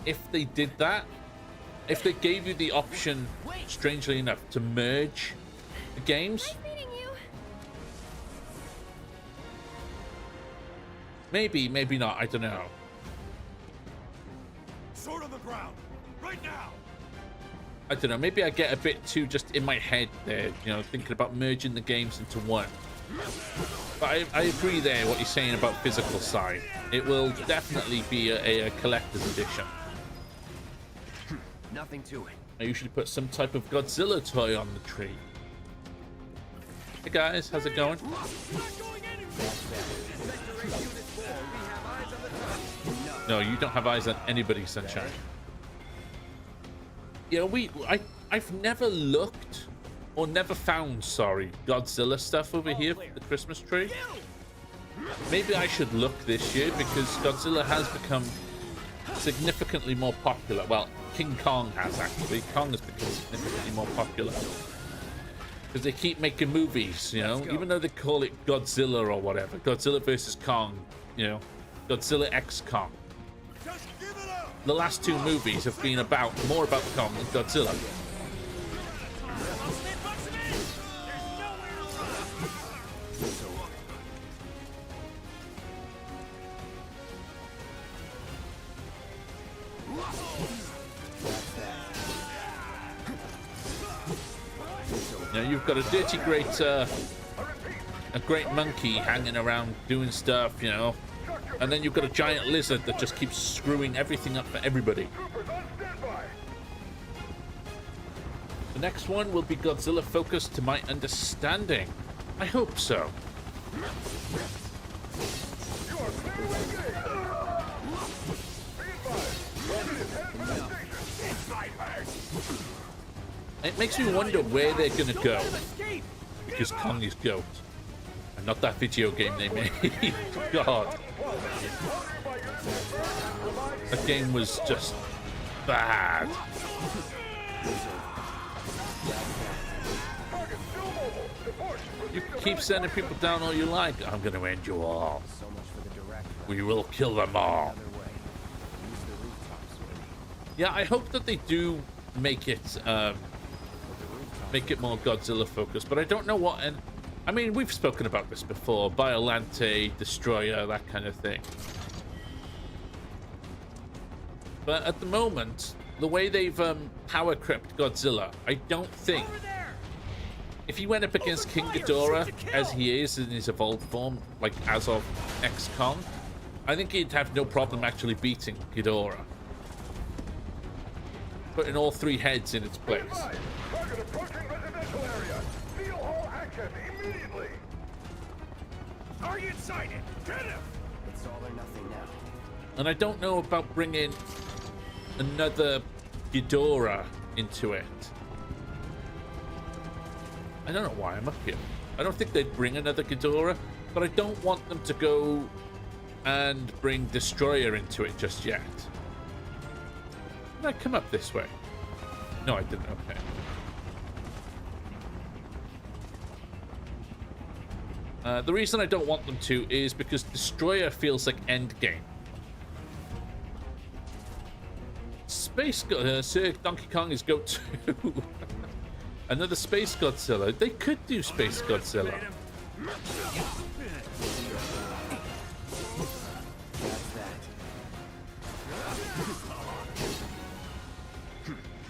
if they did that. If they gave you the option, strangely enough, to merge the games. Nice meeting you. Maybe, maybe not. I don't know. Sword on the ground! Right now! I don't know. Maybe I get a bit too just in my head there, you know, thinking about merging the games into one. But I agree there what you're saying about physical side. It will definitely be a collector's edition. Nothing to it. I usually put some type of Godzilla toy on the tree. Hey guys, how's it going? No, you don't have eyes on anybody, Sunshine. Yeah, I've never looked or never found, sorry, Godzilla stuff over here for the Christmas tree. Maybe I should look this year because Godzilla has become significantly more popular. Well, King Kong has actually. Kong has become significantly more popular because they keep making movies, you know, even though they call it Godzilla or whatever. Godzilla versus Kong, you know, Godzilla X Kong. Just give it up! The last 2 movies have been more about Kong than Godzilla. Now you've got a dirty great, a great monkey hanging around doing stuff, you know, and then you've got a giant lizard that just keeps screwing everything up for everybody. The next one will be Godzilla focused, to my understanding. I hope so. It makes me wonder where they're gonna go, because Kong is GOAT, and not that video game they made. God, that game was just bad. You keep sending people down all you like. I'm gonna end you all. So much for the director. We will kill them all. Other way. Use the rooftops maybe. Yeah, I hope that they do make it more Godzilla focused, but I don't know what. And I mean, we've spoken about this before: Biolante, Destroyer, that kind of thing. But at the moment, the way they've power crept Godzilla, I don't think. If he went up against King Ghidorah as he is in his evolved form, like as of X Kong, I think he'd have no problem actually beating Ghidorah. Putting all 3 heads in its place. Target approaching residential area. Seal all access immediately. Target sighted! Get him! It's all or nothing now. And I don't know about bringing another Ghidorah into it. I don't know why I'm up here. I don't think they'd bring another Ghidorah, but I don't want them to go and bring Destroyer into it just yet. Did I come up this way? No, I didn't. Okay. The reason I don't want them to is because Destroyer feels like Endgame. Space Sir Donkey Kong is Go 2. Another Space Godzilla. They could do Space Godzilla.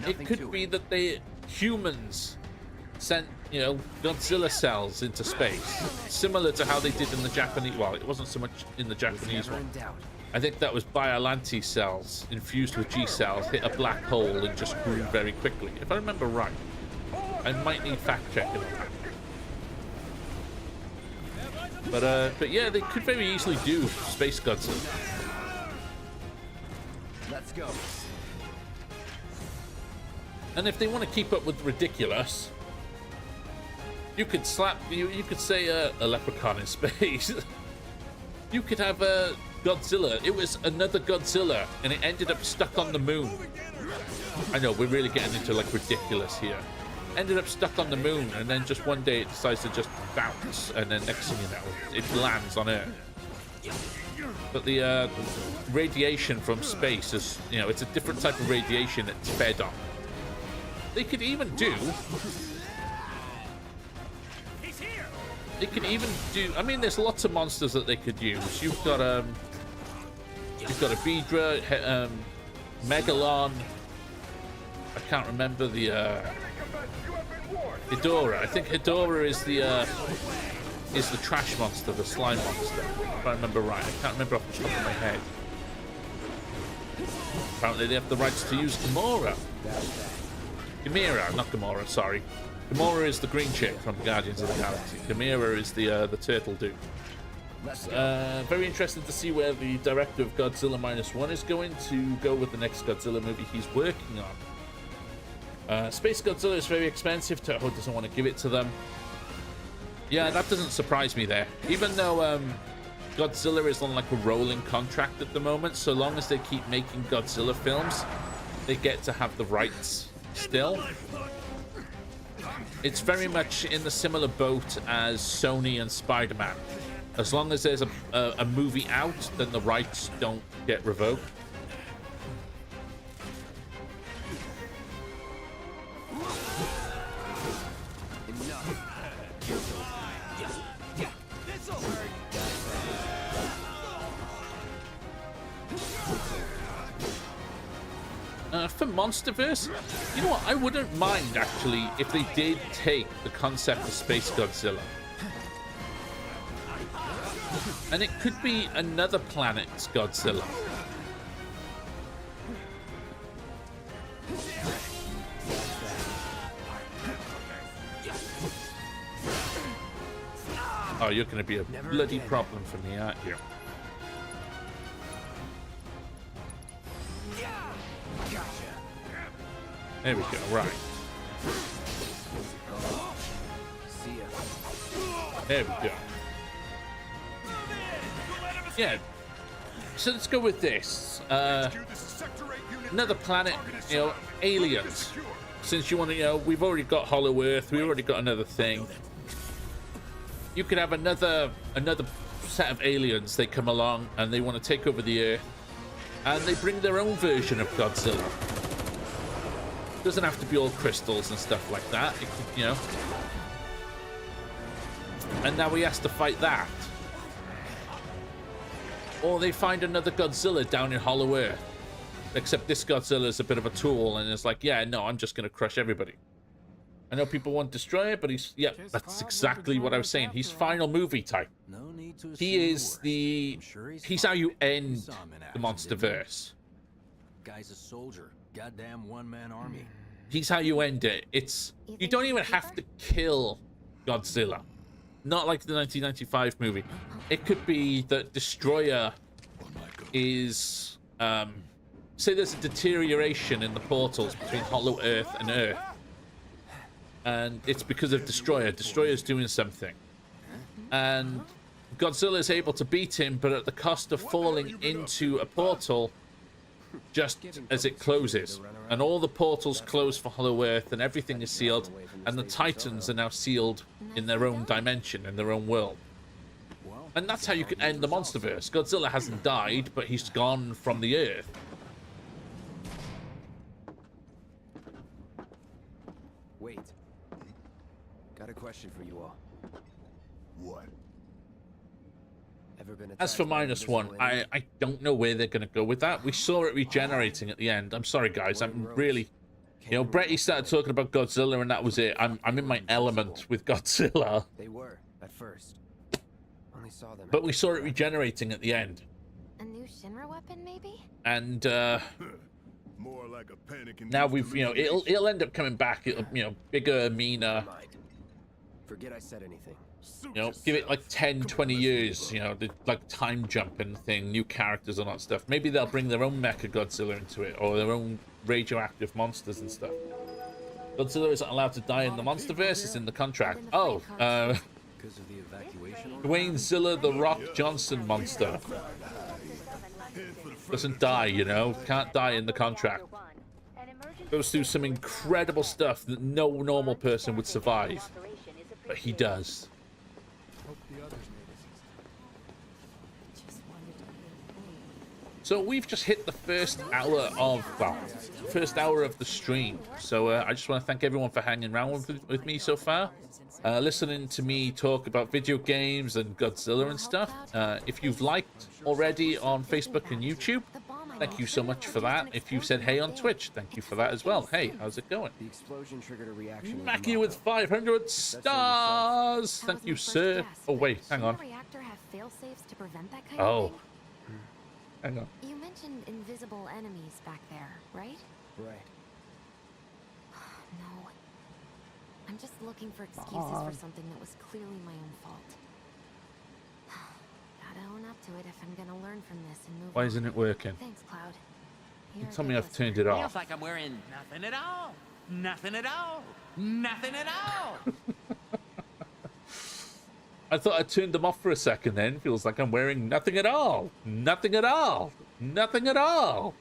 It could be that they humans sent, you know, Godzilla cells into space, similar to how they did in the Japanese. Well, it wasn't so much in the Japanese one. I think that was Biollante cells infused with G cells hit a black hole and just grew very quickly, if I remember right. I might need fact checking on that. But yeah, they could very easily do Space Godzilla. Let's go. And if they want to keep up with ridiculous, you could you could say a leprechaun in space. You could have a Godzilla. It was another Godzilla, and it ended up stuck on the moon. I know, we're really getting into like ridiculous here. Ended up stuck on the moon, and then just one day it decides to just bounce, and then next thing you know, it lands on Earth. But the radiation from space is, you know, it's a different type of radiation it's fed on. They could even do. They could even do. I mean, there's lots of monsters that they could use. You've got a Beedra, Megalon. I can't remember the Hedorah. I think Hedorah is the trash monster, the slime monster. If I remember right, I can't remember off the top of my head. Apparently, they have the rights to use Gamora. Gamera, not Gamora. Sorry. Gamora is the green chick from Guardians of the Galaxy. Gamera is the turtle dude. Very interested to see where the director of Godzilla -1 is going to go with the next Godzilla movie he's working on. Space Godzilla is very expensive. Toho doesn't want to give it to them. Yeah, that doesn't surprise me there. Even though Godzilla is on like a rolling contract at the moment, so long as they keep making Godzilla films, they get to have the rights still. It's very much in the similar boat as Sony and Spider-Man. As long as there's a movie out, then the rights don't get revoked. For MonsterVerse, you know what? I wouldn't mind actually if they did take the concept of Space Godzilla, and it could be another planet's Godzilla. Oh, you're going to be a bloody problem for me, aren't you? There we go, right. There we go. Yeah. So let's go with this. Another planet, you know, aliens. Since you want to, you know, we've already got Hollow Earth, we've already got another thing. You could have another set of aliens. They come along and they want to take over the Earth, and they bring their own version of Godzilla. Doesn't have to be all crystals and stuff like that. It could, you know. And now he has to fight that. Or they find another Godzilla down in Hollow Earth. Except this Godzilla is a bit of a tool, and it's like, yeah, no, I'm just going to crush everybody. I know people want Destroyer, but he's, yeah, that's exactly what I was saying. He's final movie type. He is the, he's how you end the MonsterVerse. Guy's a soldier. Goddamn one-man army. He's how you end it. It's, you don't even have to kill Godzilla. Not like the 1995 movie. It could be that Destroyer is, say there's a deterioration in the portals between Hollow Earth and Earth. And it's because of Destroyer. Destroyer's doing something. And Godzilla is able to beat him, but at the cost of falling into a portal just as it closes. And all the portals close for Hollow Earth, and everything is sealed. And the Titans are now sealed in their own dimension, in their own world. And that's how you can end the Monsterverse. Godzilla hasn't died, but he's gone from the Earth. Wait. Got a question for you all. What? Ever been As for attacked by an -1, invisible enemy? I don't know where they're going to go with that. We saw it regenerating at the end. I'm sorry, guys. I'm really... You know, Bretty started talking about Godzilla and that was it. I'm in my element with Godzilla. They were, at first. Only saw them. But we saw it regenerating at the end. A new Shinra weapon, maybe? And, More like a panic and now we've, you know, it'll end up coming back. It'll, you know, bigger, meaner. Mind. Forget I said anything. You know, give it like 10, 20 years, you know, the like time jumping thing, new characters and all that stuff. Maybe they'll bring their own Mecha Godzilla into it, or their own radioactive monsters and stuff. Godzilla isn't allowed to die in the Monsterverse, it's in the contract. Oh, Because of the evacuation order? Dwayne Zilla the Rock Johnson monster. Doesn't die, you know, can't die in the contract. Goes through some incredible stuff that no normal person would survive. But he does. So we've just hit the first hour of, well, first hour of the stream. So I just want to thank everyone for hanging around with me so far. Listening to me talk about video games and Godzilla and stuff. If you've liked already on Facebook and YouTube, thank you so much for that. If you've said hey on Twitch, thank you for that as well. Hey, how's it going? The explosion triggered a reaction. Mackie with 500 stars. Thank you, sir. Oh, wait, hang on. Reactor have fail-safes to prevent that kind Oh. of thing? Hang on. You mentioned invisible enemies back there, right? Right. No. I'm just looking for excuses for something that was clearly my own fault. Gotta own up to it if I'm gonna learn from this and move Why on. isn't it working? Thanks, Cloud. You You're a tell me good I've turned it listener. off. Feels like I'm wearing nothing at all. Nothing at all. Nothing at all. I thought I turned them off for a second then. Feels like I'm wearing nothing at all. Nothing at all. Nothing at all.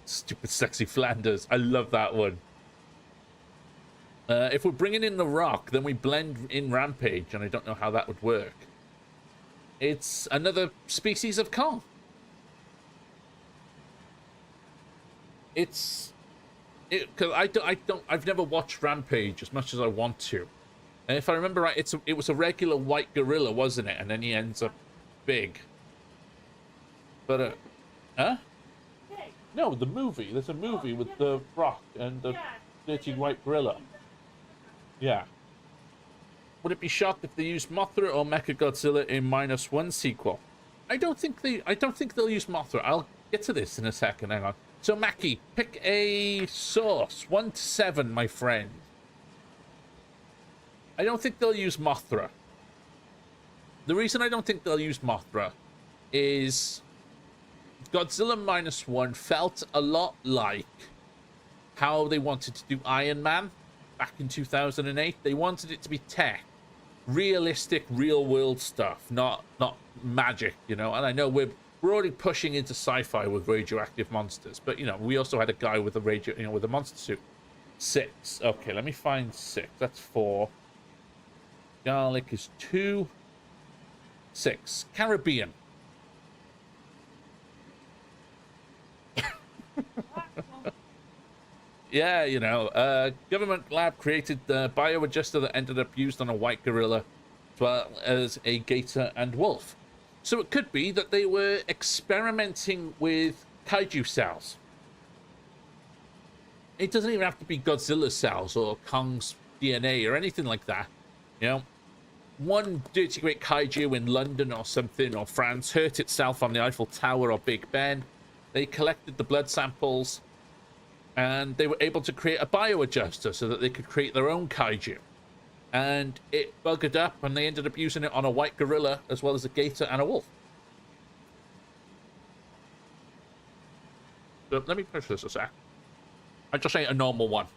Stupid sexy Flanders. I love that one. If we're bringing in The Rock, then we blend in Rampage, and I don't know how that would work. It's another species of Kong. Cause I've never watched Rampage as much as I want to. And if I remember right, it was a regular white gorilla, wasn't it? And then he ends up big. But, huh? No, the movie. There's a movie with The Rock and the dirty white gorilla. Yeah. Would it be shocked if they used Mothra or Mechagodzilla in -1 sequel? I don't think they'll use Mothra. I'll get to this in a second. Hang on. So Mackie, pick a source. 1 to 7, my friend. I don't think they'll use Mothra. The reason I don't think they'll use Mothra is Godzilla -1 felt a lot like how they wanted to do Iron Man back in 2008. They wanted it to be tech, realistic, real-world stuff, not magic, you know. And I know we're already pushing into sci-fi with radioactive monsters, but you know, we also had a guy with a with a monster suit. 6. Okay, let me find 6. That's 4. Garlic is 2. 6. Caribbean. Yeah, you know, government lab created the bioadjuster that ended up used on a white gorilla, as well as a gator and wolf. So it could be that they were experimenting with kaiju cells. It doesn't even have to be Godzilla cells or Kong's DNA or anything like that. You know, one dirty great kaiju in London or something, or France, hurt itself on the Eiffel Tower or Big Ben. They collected the blood samples, and they were able to create a bioadjuster so that they could create their own kaiju. And it buggered up, and they ended up using it on a white gorilla, as well as a gator and a wolf. So let me push this a sec. I just ate a normal one.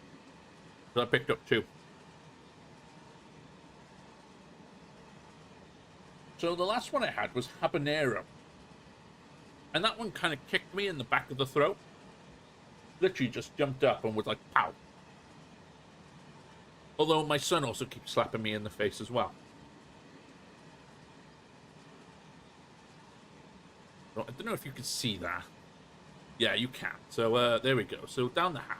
So I picked up 2. So the last one I had was habanero. And that one kind of kicked me in the back of the throat. Literally just jumped up and was like, pow. Although my son also keeps slapping me in the face as well. don't know if you can see that. Yeah, you can. So there we go. So down the hatch.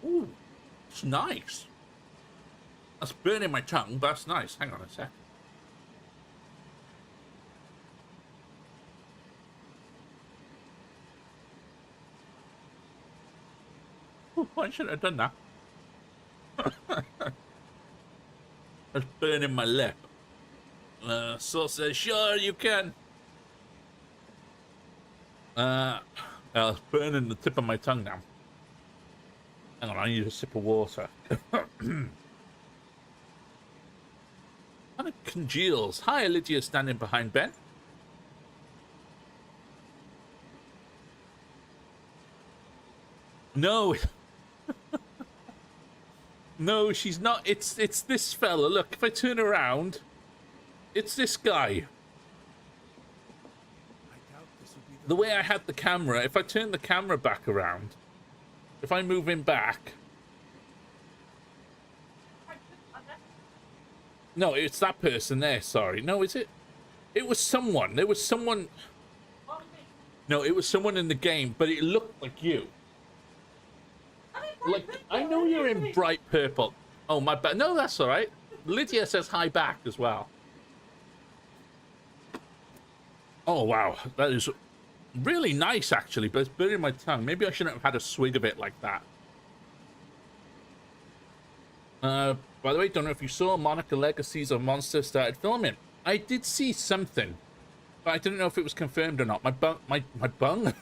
Ooh, it's nice. That's burning my tongue, but that's nice. Hang on a sec. Ooh, I shouldn't have done that. That's burning my lip. So says, sure you can. It's burning the tip of my tongue now. Hang on, I need a sip of water. Kind of congeals. Hi, Lydia standing behind Ben. No. No, she's not. It's this fella. Look, if I turn around, it's this guy. The way I had the camera, if I turn the camera back around, if I move him back. No, it's that person there, sorry. No, is it? It was someone. There was someone. No, it was someone in the game, but it looked like you. Like, I know you're in bright purple. Oh, my bad. No, that's all right. Lydia says hi back as well. Oh, wow. That is really nice, actually, but it's burning my tongue. Maybe I shouldn't have had a swig of it like that. By the way, don't know if you saw Monica Legacies of Monster started filming. I did see something, but I didn't know if it was confirmed or not. My bung...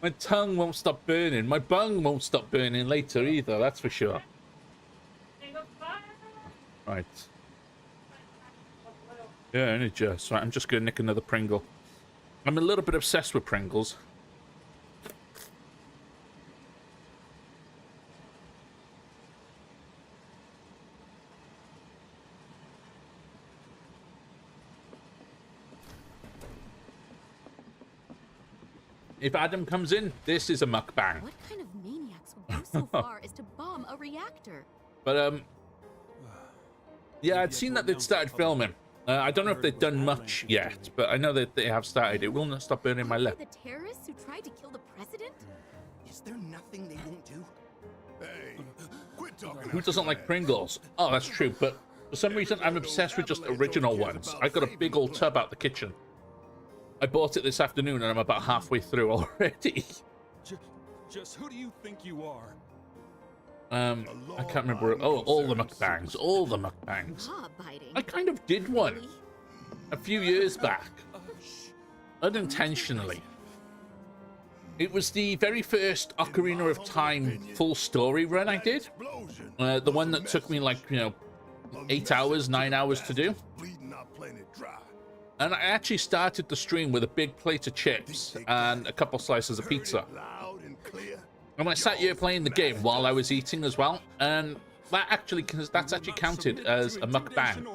My tongue won't stop burning. My bung won't stop burning later either, that's for sure. Right. Yeah, only just. Right, I'm just going to nick another Pringle. I'm a little bit obsessed with Pringles. If Adam comes in, this is a mukbang. What kind of maniacs would go so far as to bomb a reactor? But, yeah, I'd seen that they'd started filming. I don't know if they've done much yet, but I know that they have started. It will not stop burning my lip. The terrorists who tried to kill the president? Is there nothing they won't do? Hey, quit talking. Who doesn't like Pringles? Oh, that's true, but for some reason, I'm obsessed with just original ones. I got a big old tub out the kitchen. I bought it this afternoon, and I'm about halfway through already. Just who do you think you are? I can't remember. Oh, all the mukbangs. All the mukbangs. I kind of did one a few years back. Unintentionally. It was the very first Ocarina of Time full story run I did. The one that took me like, 8 hours, 9 hours to do. And I actually started the stream with a big plate of chips and a couple slices of pizza. And I sat here playing the game while I was eating as well, and that's actually counted as a mukbang.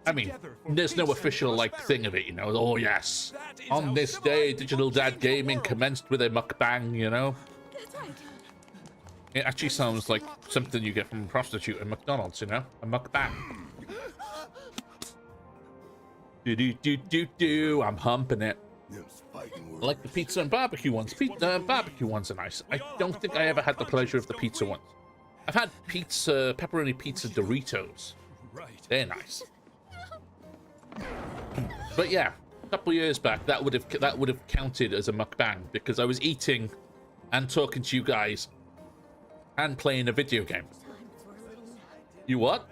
I mean, there's no official thing of it, Oh yes, on this day, Digital Dad Gaming commenced with a mukbang, It actually sounds like something you get from a prostitute at McDonald's, a mukbang. Do. I'm humping it. I like the pizza and barbecue ones. Barbecue ones are nice. I don't think I ever had the pleasure of the pizza ones. I've had pepperoni pizza Doritos. They're nice. But yeah, a couple years back, that would have counted as a mukbang because I was eating and talking to you guys and playing a video game. You what?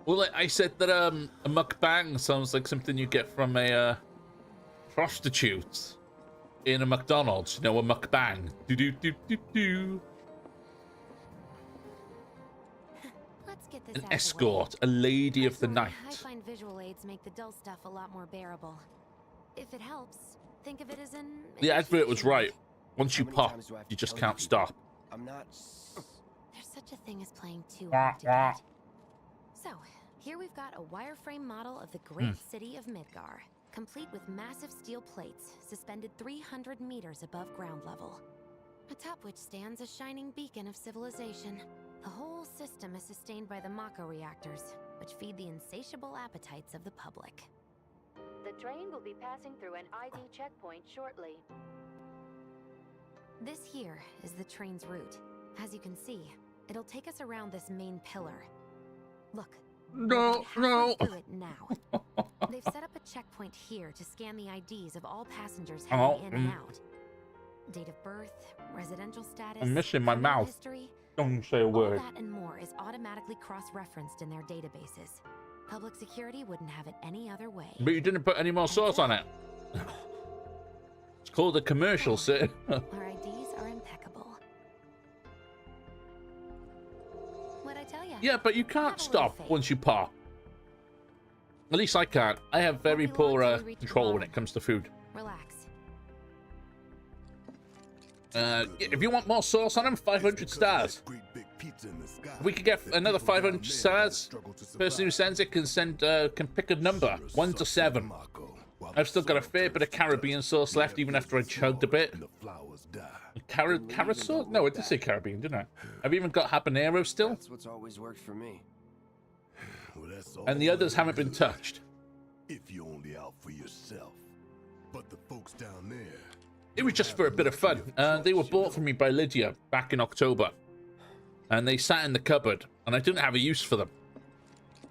Well, I said that a mukbang sounds like something you get from a prostitute in a McDonald's. A mukbang. Do. Let's get this An out of the way. escort, a lady of the night. High-find visual aids make the dull stuff a lot more bearable. If it helps, think of it as an... The advert was right. Once you pop, you just can't stop. I'm not... There's such a thing as playing too hard to get. So, here we've got a wireframe model of the great city of Midgar. complete with massive steel plates suspended 300 meters above ground level, atop which stands a shining beacon of civilization. The whole system is sustained by the Mako reactors, which feed the insatiable appetites of the public. The train will be passing through an ID checkpoint shortly. This here is the train's route. As you can see, it'll take us around this main pillar. Look. No. Through it now. They've set up a checkpoint here to scan the IDs of all passengers heading in and out. Date of birth, residential status, I'm missing my mouth. History, Don't say a word. all that and more is automatically cross-referenced in their databases. Public security wouldn't have it any other way. But you didn't put any more sauce on it. It's called a commercial, sir. Our IDs are impeccable. What'd I tell you? Yeah, but you can't stop once you park. At least I can't. I have very poor control when it comes to food. Relax. If you want more sauce on them, 500 stars. If we could get another 500 stars, the person who sends it can pick a number, 1 to 7. I've still got a fair bit of Caribbean sauce left, even after I chugged a bit. Carrot sauce? No, I did say Caribbean, didn't I? I've even got habanero still. That's what's always worked for me. And the others haven't been touched. If you're only out for yourself. But the folks down there. It was just for a bit of fun. They were bought for me by Lydia back in October. And they sat in the cupboard, and I didn't have a use for them.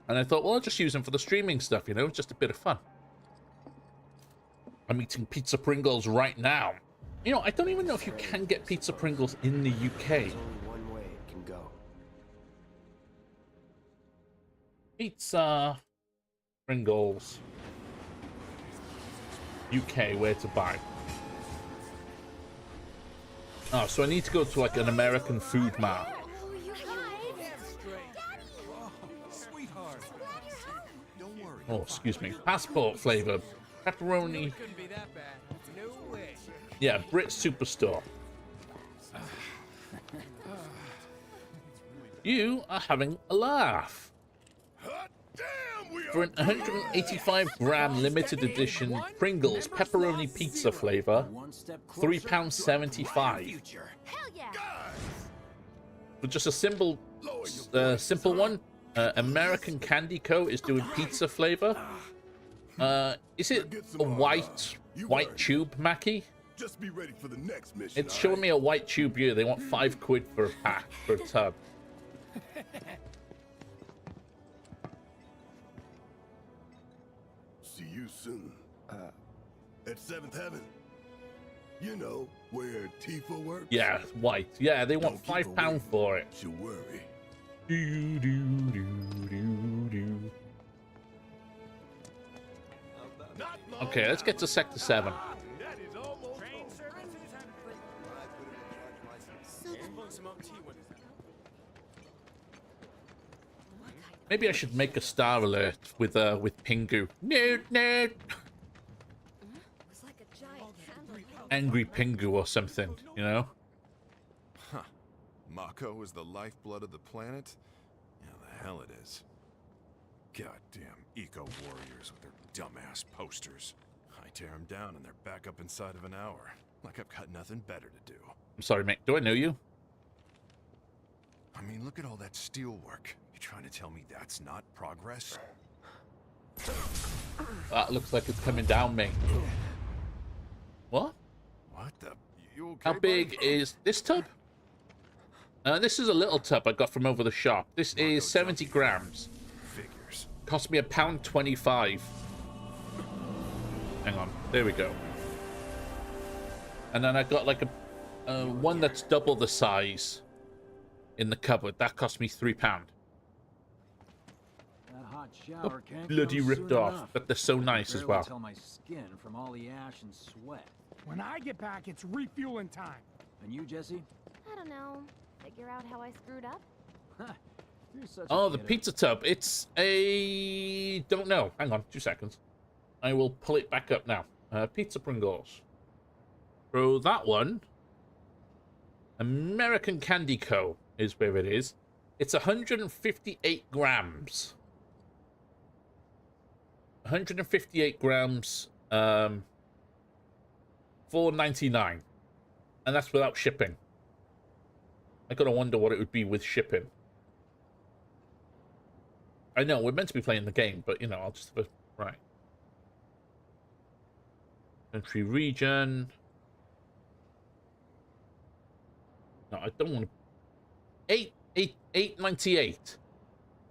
And I thought, well, I'll just use them for the streaming stuff, you know, just a bit of fun. I'm eating pizza Pringles right now. You know, I don't even know if you can get pizza Pringles in the UK. There's only one way it can go. Pizza Pringles UK, where to buy? Oh, so I need to go to like an American food mart. Oh, excuse me. Passport flavor. Pepperoni. Yeah, Brit Superstore. You are having a laugh. For an 185-gram limited edition Pringles pepperoni pizza flavor, £3.75. For just a simple one, American Candy Co. is doing pizza flavor. Is it a white tube, Mackie? Just be ready for the next mission. It's showing me a white tube here. They want £5 for a pack, for a tub. See you soon. At 7th Heaven. You know, where Tifa works? Yeah, white. Yeah, they want £5 for it. She'll worry. Do, do, do, do, do. Okay, let's get to Sector 7. Maybe I should make a star alert with Pingu. No. Angry Pingu or something, you know? Huh. Mako is the lifeblood of the planet? Yeah, the hell it is. Goddamn eco-warriors with their dumbass posters. I tear them down and they're back up inside of an hour. Like I've got nothing better to do. I'm sorry, mate. Do I know you? I mean, look at all that steel work. You trying to tell me that's not progress? That looks like it's coming down, mate. What? What the? You okay, How big buddy? is this tub? This is a little tub I got from over the shop. This is 70 grams. Figures. Cost me £1.25. Hang on. There we go. And then I got like a one that's double the size in the cupboard. That cost me £3. Oh, bloody ripped off, but they're so nice as well. Tell my skin from all the ash and sweat. When I get back, it's refueling time. And you, Jesse? I don't know. Figure out how I screwed up? You're such Oh, a the kiddo. pizza tub. It's a... Don't know. Hang on, 2 seconds. I will pull it back up now. Pizza Pringles. So that one, American Candy Co. is where it is. It's 158 grams. 158 grams $4.99, and that's without shipping. I gotta wonder what it would be with shipping. I know we're meant to be playing the game, but you know, I'll just have a right. Country region. No, I don't want to. $8.98.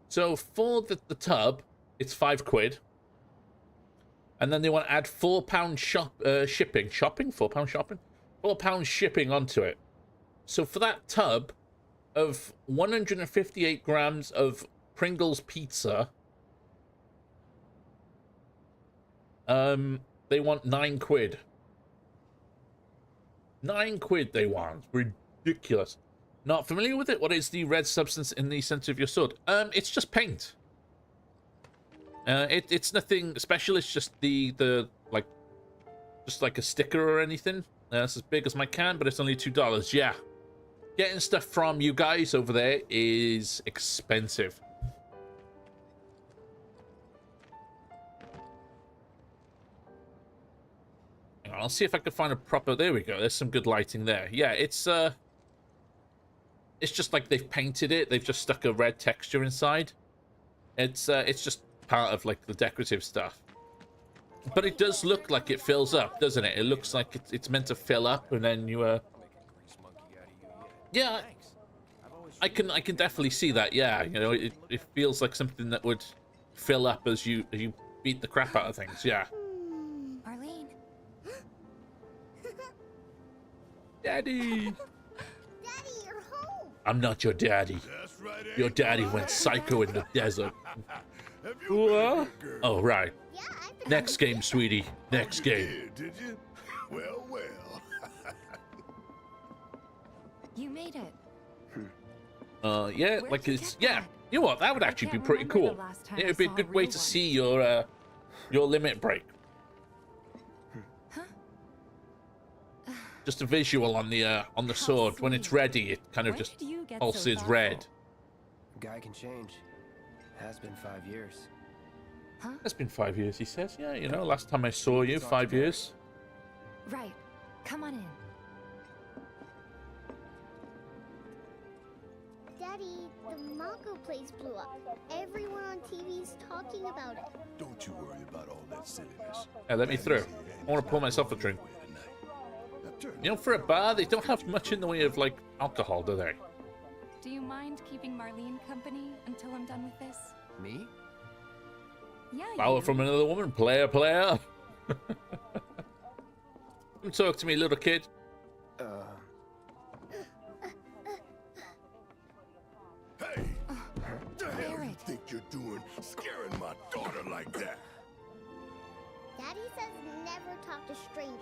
So for the tub, it's £5. And then they want to add £4 shipping. Shopping? £4 shopping? £4 shipping onto it. So for that tub of 158 grams of Pringles pizza, they want £9. £9 they want. Ridiculous. Not familiar with it? What is the red substance in the center of your sword? It's just paint. It's nothing special. It's just the like, just like a sticker or anything. It's as big as my can, but it's only $2. Yeah, getting stuff from you guys over there is expensive. Hang on, I'll see if I can find a proper. There we go. There's some good lighting there. Yeah, it's just like they've painted it. They've just stuck a red texture inside. It's just part of like the decorative stuff. But it does look like it fills up, doesn't it? It looks like it's meant to fill up, and then you yeah, I can definitely see that. Yeah, you know, it feels like something that would fill up as you beat the crap out of things. Yeah. Marlene. Daddy. Daddy, you're home. I'm not your daddy. That's right, Your daddy went psycho in the desert. Have you been a good girl? Oh, right. Yeah, I've been Next game, sweetie. Next game. Did you? Well, well. You made it. Yeah, Where'd like you it's, get yeah. that? You know what? That would I actually be can't pretty remember cool. the last time It I would be a saw good a way real to one. see your limit break. Just a visual on the sword. When it's sweet. ready, it kind of When just did you get so pulses thoughtful? red. Guy can change. Has been 5 years. It's been 5 years, he says. Yeah, you know, last time I saw you, 5 years. Right. Come on in. Daddy, the Mako place blew up. Everyone on TV's talking about it. Don't you worry about all that silliness. Yeah, let me through. I want to pour myself a drink. You know, for a bar, they don't have much in the way of, like, alcohol, do they? Do you mind keeping Marlene company until I'm done with this? Me? Yeah, Power you. from another woman. Player. Come talk to me, little kid. Hey! The hell you Barrett. think you're doing scaring my daughter like that? Daddy says never talk to strangers.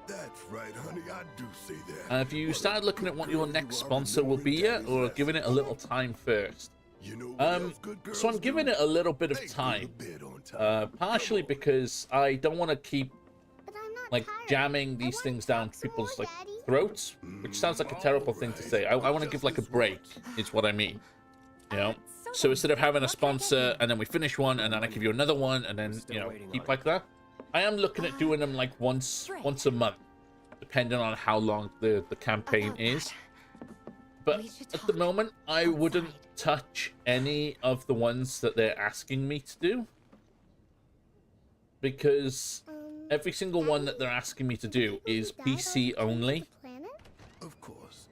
That's right, honey. I do say that. Have you started looking at what your next sponsor will be yet, or giving it a little time first? You know what else good So I'm girls giving do? it a little bit They of go to time. bed on time. Partially because I don't want to keep But I'm not like tired. jamming I these wanna things down talk some people's more, like Daddy. throats, which sounds like a terrible thing to say. I want to give like a break, is what I mean. You know. So instead of having a sponsor and then we finish one and then I give you another one and then you know keep like that, I am looking at doing them like once a month, depending on how long the campaign is. But at the moment, I wouldn't touch any of the ones that they're asking me to do, because every single one that they're asking me to do is PC only. Of course.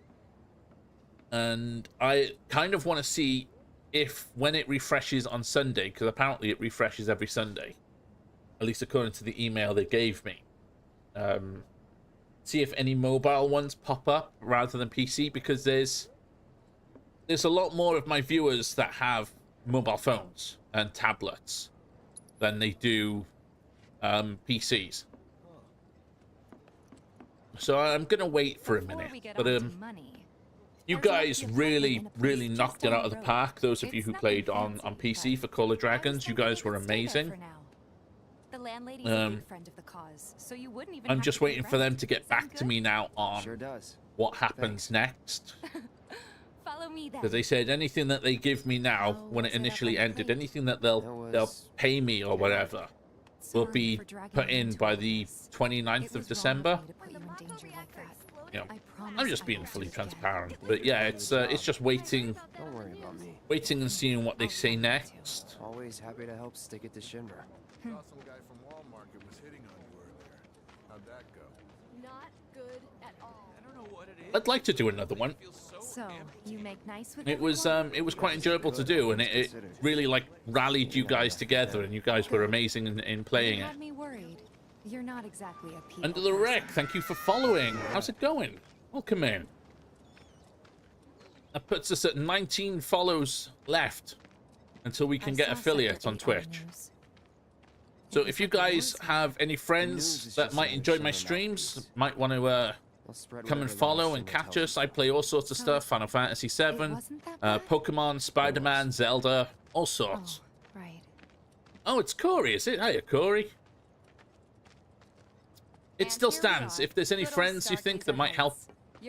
And I kind of want to see if when it refreshes on Sunday, because apparently it refreshes every Sunday, at least according to the email they gave me, see if any mobile ones pop up rather than PC, because there's a lot more of my viewers that have mobile phones and tablets than they do PCs. So I'm gonna wait for a minute, but you guys really knocked it out of the park. Those of you who played on PC for Call of Dragons, you guys were amazing. The landlady's a big friend of the cause, so you wouldn't even I'm have just to pay waiting for them rent. to get Sound back to good? me now on Sure does. what happens next. Follow me then. Because they said anything that they give me now, when it initially ended, anything that they'll pay me or whatever, will be put in by the 29th of December. Yeah, I'm just being fully transparent, but yeah, it's just waiting, Don't worry about me. waiting and seeing what they say next. Always happy to help stick it to Shinra. Saw some guy from Walmart was hitting on you earlier. How'd that go? Not good at all. I don't know what it is. I'd like to do another one. So, you make nice with It was quite enjoyable to do, and it really like rallied you guys together, and you guys were amazing in playing You it. had me worried. You're not exactly a people Under the Wreck, thank you for following. How's it going? Welcome in. That puts us at 19 follows left until we can get affiliate on Twitch. So if you guys have any friends that might enjoy my streams, might want to come and follow and catch us. I play all sorts of stuff: Final Fantasy VII, Pokemon, Spider-Man, Zelda, all sorts. Right. Oh, it's Corey, is it? Hiya, Corey. It still stands. If there's any friends you think that might help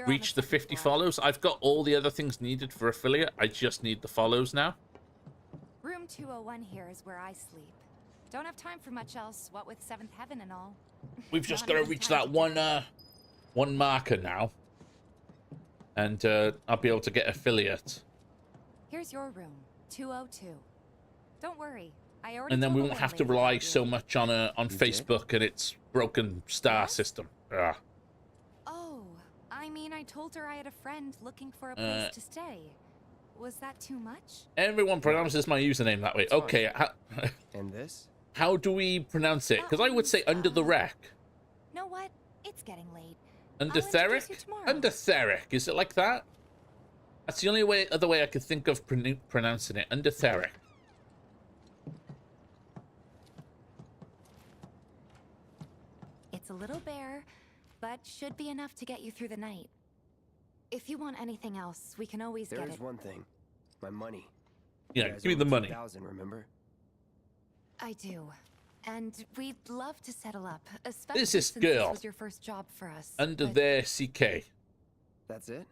reach the 50 follows, I've got all the other things needed for affiliate. I just need the follows now. Room 201 here is where I sleep. Don't have time for much else, what with Seventh Heaven and all. We've just got to reach that one marker now, and I'll be able to get affiliate. Here's your room, 202. Don't worry, I already. And then told we the won't have to landlady rely about you. so much on Facebook and its broken star system. Ah. Oh, I mean, I told her I had a friend looking for a place to stay. Was that too much? Everyone pronounces my username that way. Okay, And this? how do we pronounce it? Because I would say Under the Wreck. Know what? It's getting late. Under I'll introduce you Theric? tomorrow. Under Theric. Is it like that? That's the only other way I could think of pronouncing it. Under Theric. It's a little bare, but should be enough to get you through the night. If you want anything else, we can always get There's it. one thing. My money. Yeah, You guys give me owe the money. 2,000, remember? I do. And we'd love to settle up, especially This is since girl. this was your first job for us. Under but there, CK. That's it?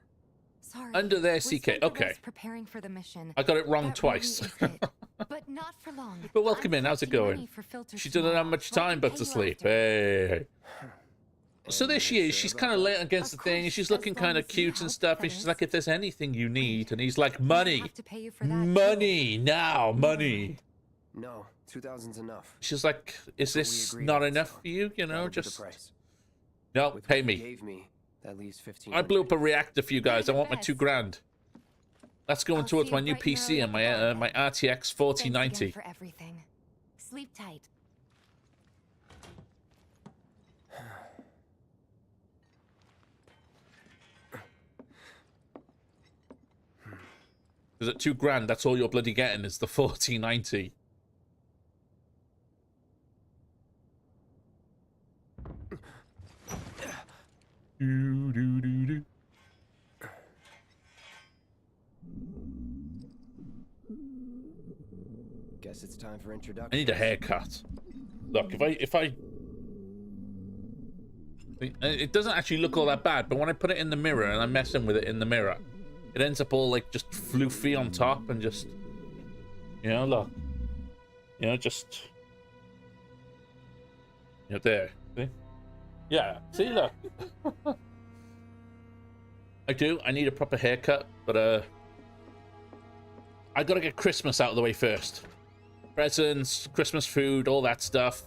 Sorry. Under there, we CK. spent the Okay. rest preparing for the mission. I got it wrong That twice. really is it. But not for long. But welcome I'm in. How's it collecting going? money for filters She didn't have tomorrow, much so I time can but pay to you sleep. after. Hey. So there And she you're is. sure She's about kind of that? laying against the Of thing, and course, she's as looking long kind of as you cute and help, stuff. that And she's is. like, if there's anything you need, and he's like, Might money, have to pay you for that, too. money, now, money. No, 2,000's enough. She's like, is We this agreed not on, enough so for you? You know, that'll be the just price. no, With pay what you me. gave me, that leaves 15. I blew up a reactor for you guys. I You're the want my best. $2,000. That's going I'll towards see my you new bright and PC early and my tomorrow, my then. RTX Thanks 4090. again for everything. Sleep tight. Because at $2,000, that's all you're bloody getting is the 4090. Do, do, do, do. Guess it's time for introduction. I need a haircut. Look, if I it doesn't actually look all that bad, but when I put it in the mirror and I'm messing with it in the mirror, it ends up all like just floofy on top and just, you know, look, you know, just, you know, there, see? Yeah, see, look. I need a proper haircut, but I gotta get Christmas out of the way first. Presents, Christmas food, all that stuff.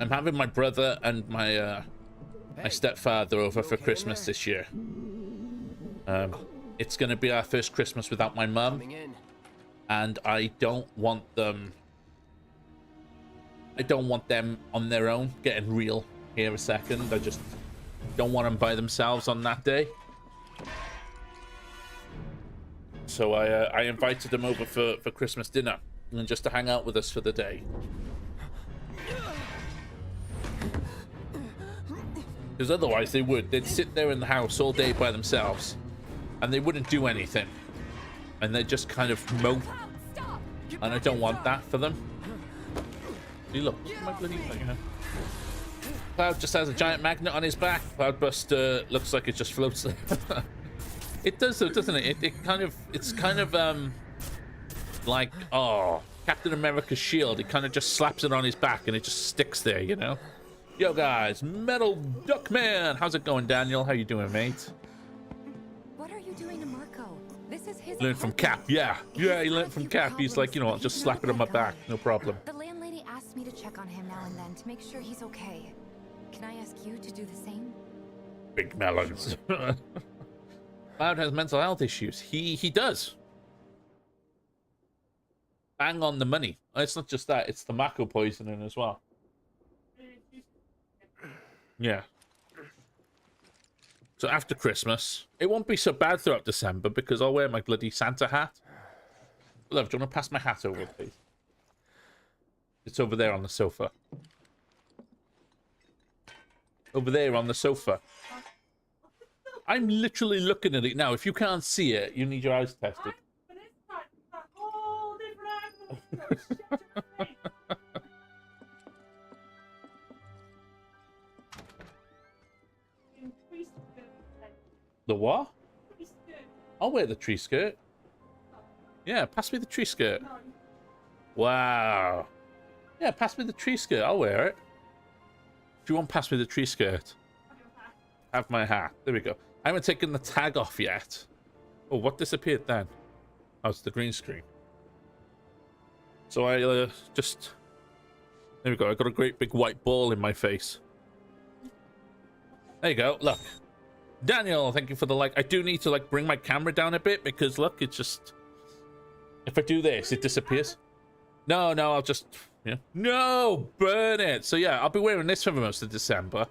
I'm having my brother and my my stepfather over for Christmas this year. It's gonna be our first Christmas without my mum, Coming in. and I don't want them on their own, getting real here a second. I just don't want them by themselves on that day. So I invited them over for Christmas dinner, and just to hang out with us for the day. Because otherwise they'd sit there in the house all day by themselves, and they wouldn't do anything, and they'd just kind of mope, and I don't want that for them. See, look at my bloody thing. Cloud just has a giant magnet on his back. Cloudbuster looks like it just floats there. It does though, doesn't it? It's kind of like, oh, Captain America's shield. It kind of just slaps it on his back and it just sticks there, you know? Yo guys, Metal Duckman! How's it going, Daniel? How you doing, mate? What are you doing to Marco? This is his Learned from Cap, yeah. Yeah, he learned from Cap. He's like, you know what, just slap it on my back, no problem. The landlady asked me to check on him now and then to make sure he's okay. Can I ask you to do the same? Big melons. Cloud has mental health issues. He does. Bang on the money. It's not just that, it's the Mako poisoning as well. Yeah. So after Christmas, it won't be so bad throughout December because I'll wear my bloody Santa hat. Love, do you want to pass my hat over, please? It's over there on the sofa. Over there on the sofa. I'm literally looking at it now. If you can't see it, you need your eyes tested. The what? I'll wear the tree skirt. Yeah, pass me the tree skirt. Wow. Yeah, pass me the tree skirt. I'll wear it. If you want, pass me the tree skirt. Have my hat. There we go. I haven't taken the tag off yet. Oh, what disappeared then? Oh, it's the green screen. So I just... There we go. I got a great big white ball in my face. There you go. Look. Daniel, thank you for the like. I do need to like bring my camera down a bit because look, it's just... If I do this, it disappears. No, I'll just... Yeah. No! Burn it! So yeah, I'll be wearing this for most of December.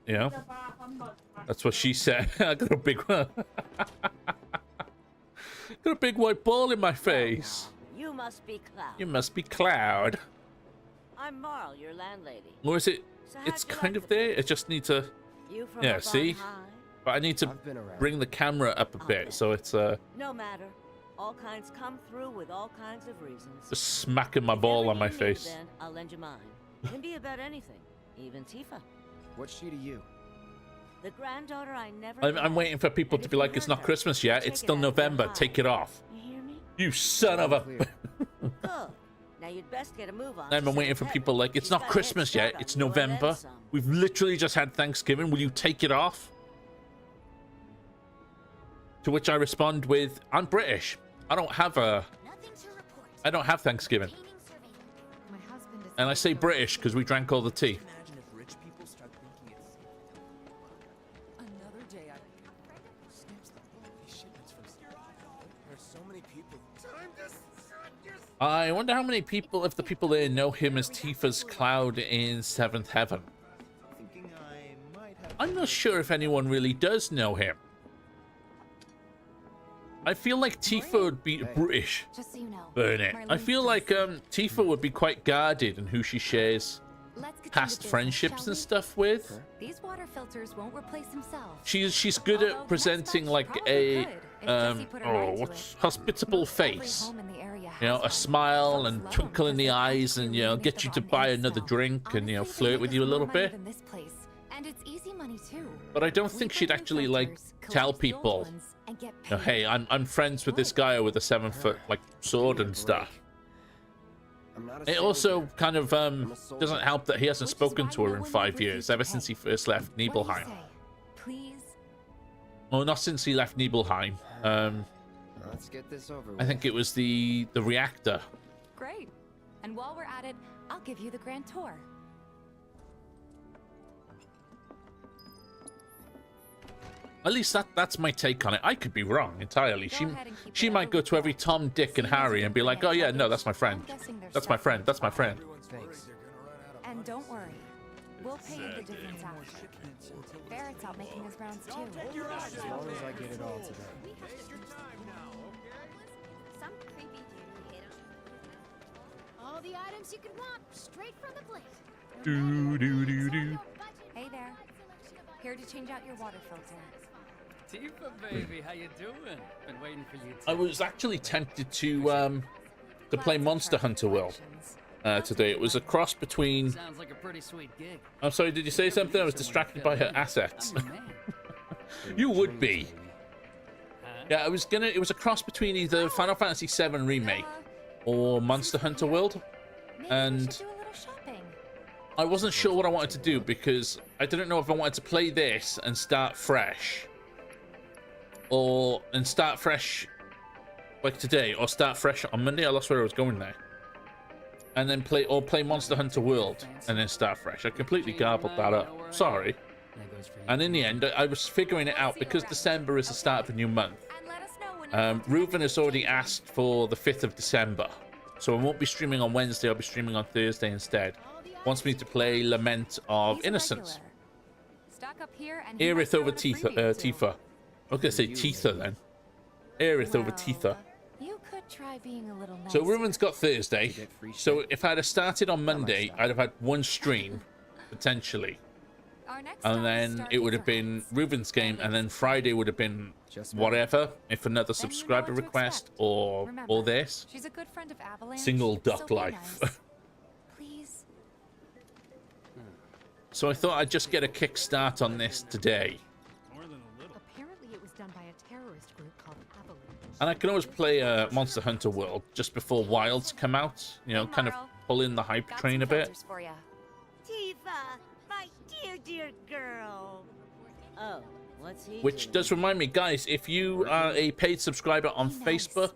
You know? That's what she said. I got a big one. Got a big white ball in my face. You must be Cloud. You must be Cloud. I'm Marl, your landlady. Or is it... It's kind of there. I just need to... Yeah, see? But I need to bring the camera up a bit, so it's No matter. All kinds come through with all kinds of reasons. just smacking my ball on my If you need me, face. then I'll lend you mine. Can be about anything, even Tifa. What's she to you? The granddaughter I never I'm had. waiting for people to be like, it's not Christmas yet. It's still November. Take it off. You hear me? You son of a... Good. Now you'd best get a move on. I'm waiting for people like, it's not Christmas yet. It's November. We've literally just had Thanksgiving. Will you take it off? To which I respond with, I'm British. I don't have Thanksgiving. And I say British because we drank all the tea. Imagine if rich people start thinking it's another day I snips the holy shipments from there's so many people. Time to I wonder how many people, if the people there know him as Tifa's Cloud in Seventh Heaven. I'm not sure if anyone really does know him. I feel like Tifa would be British. Just so you know, Burn it. I feel like Tifa would be quite guarded in who she shares past friendships and stuff with. These water filters won't replace themselves. She's good at presenting like a hospitable face. You know, a smile and twinkle in the eyes, and you know, get you to buy another drink and you know, flirt with you a little bit. And it's easy money too. But I don't think she'd actually like tell people, oh, hey, I'm friends with this guy with a 7-foot like sword and stuff. It also kind of doesn't help that he hasn't spoken to her in 5 years, ever since he first left Nibelheim. Well, not since he left Nibelheim. Let's get this over with. I think it was the reactor. Great. And while we're at it, I'll give you the grand tour. At least that's my take on it. I could be wrong entirely. She might go to every Tom, Dick, and Harry and be like, oh yeah, no, that's my friend. That's my friend. That's my friend. Thanks. And don't worry, we'll pay you the difference after. Barrett's out making his rounds too. As long as I get it all today. Some creepy dude hit him. All the items you could want, straight from the plate. Do. Hey there. Here to change out your water filter. Tifa, baby, how you doing? Been waiting for you. I was actually tempted to play Monster Hunter Will today. It was a cross between. Sounds like a pretty sweet gig. I'm sorry, did you say something? I was distracted by her assets. You would be. Yeah, it was a cross between either Final Fantasy VII Remake or Monster Hunter World. And I wasn't sure what I wanted to do because I didn't know if I wanted to play this and start fresh. And start fresh like today, or start fresh on Monday. I lost where I was going there. And then play Monster Hunter World and then start fresh. I completely garbled that up. Sorry. And in the end, I was figuring it out because December is the start of a new month. Reuven has already asked for the 5th of December. So I won't be streaming on Wednesday, I'll be streaming on Thursday instead. Wants me to play Lament of Innocence. Aerith over Tifa. I was going to say Tifa then. Aerith over Tifa. You could try being a little nicer. So Reuven's got Thursday. So if I'd have started on Monday, I'd have had one stream, potentially. And then it would have been Reuven's game, and then Friday would have been whatever, if another subscriber request or this. She's a good friend of Avalanche. Single duck life. Please. So I thought I'd just get a kickstart on this today. Apparently it was done by a terrorist group called Avalanche. And I can always play Monster Hunter World just before Wilds come out. You know, kind of pull in the hype train a bit. Tifa, my dear girl. Oh, what's he Which does remind me, guys, if you are a paid subscriber on Facebook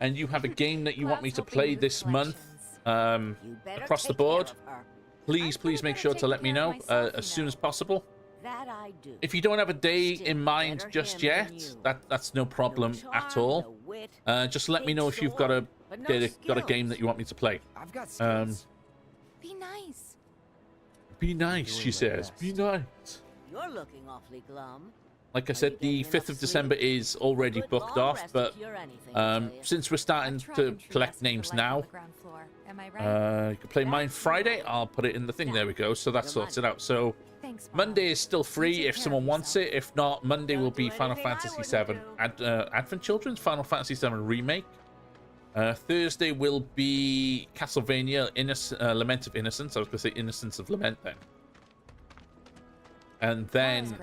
and you have a game that you want me to play this month across the board, please make sure to let me know as soon as possible. That I do. If you don't have a day in mind just yet, that's no problem at all. Just let me know if you've got a game that you want me to play. I've got skills. Be nice. Be nice, she says. Be nice. You're looking awfully glum. Like I said, the 5th of December is already booked off, but since we're starting to collect names now, you can play mine Friday. I'll put it in the thing. There we go. So that sorts it out. So Monday is still free if someone wants it. If not, Monday will be Final Fantasy VII Advent Children's Final Fantasy VII Remake. Thursday will be Castlevania Lament of Innocence. I was going to say Innocence of Lament then. And then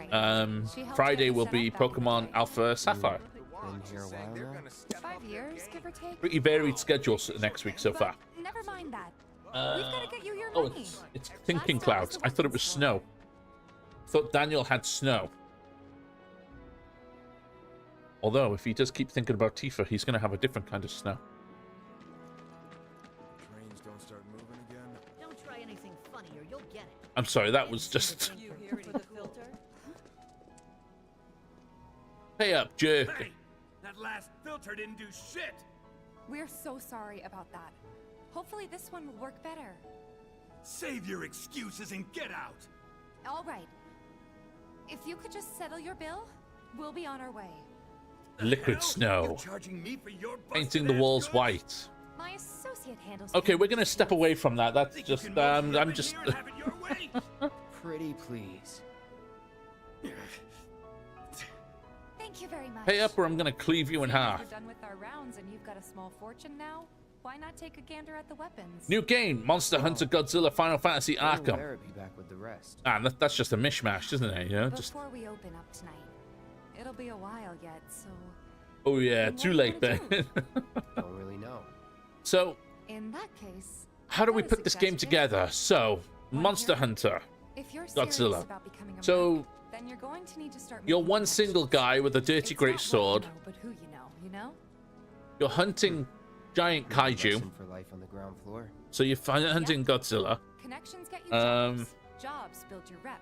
Friday will be Pokemon Alpha Sapphire. Been here a while now. 5 years, give or take. Pretty varied schedules next week so far. Never mind that. We've got to get you your Oh, money. it's thinking clouds. I thought it was snow. I thought Daniel had snow. Although, if he does keep thinking about Tifa, he's going to have a different kind of snow. Trains don't start moving again. Don't try anything funny or you'll get it. I'm sorry, that was just... Pay up, jerk. Hey, that last filter didn't do shit. We're so sorry about that. Hopefully this one will work better. Save your excuses and get out. All right. If you could just settle your bill, we'll be on our way. Liquid snow. You're charging me for your Painting the walls white. My associate handles. Okay, we're going to step away from that. That's just... I'm just... Pretty please. Thank you very much. Pay up or I'm going to cleave you in half. We're done with our rounds and you've got a small fortune now. Why not take a gander at the weapons? New game, Monster Hunter Godzilla Final Fantasy Arkham. Be back with the rest. Ah, that's just a mishmash, isn't it? You know, just... Before we open up tonight, it'll be a while yet, so... Oh yeah, too late, Ben. Don't really know. So, in that case, how do we put this game together? So, Monster Hunter, if you're Godzilla. about becoming a So, Merc, then you're going to need to start you're one single guy with a dirty great sword. But who you know? You're hunting giant kaiju. For life on the ground floor. So you're hunting Godzilla. Connections get you jobs. Jobs build your rep.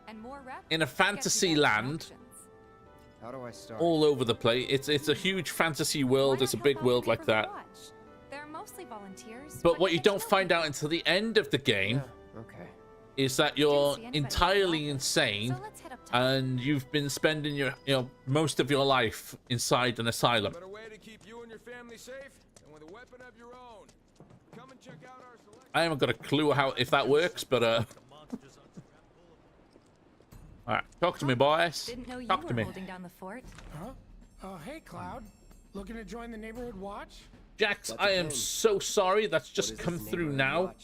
And more rep In a fantasy land. How do I start? All over the place. It's a huge fantasy world. It's a big world like that. They're mostly volunteers. But what you don't find out until the end of the game is that you're entirely insane and you've been spending your most of your life inside an asylum. Better way to keep you and your family safe and with a weapon of your own. Come and check out our selection. I haven't got a clue if that works, but alright, talk to me, boys. Didn't know you Talk to were me. holding down the fort. Huh? Hey, Cloud. Looking to join the neighborhood watch? Jax, I am so sorry. That's just come through now.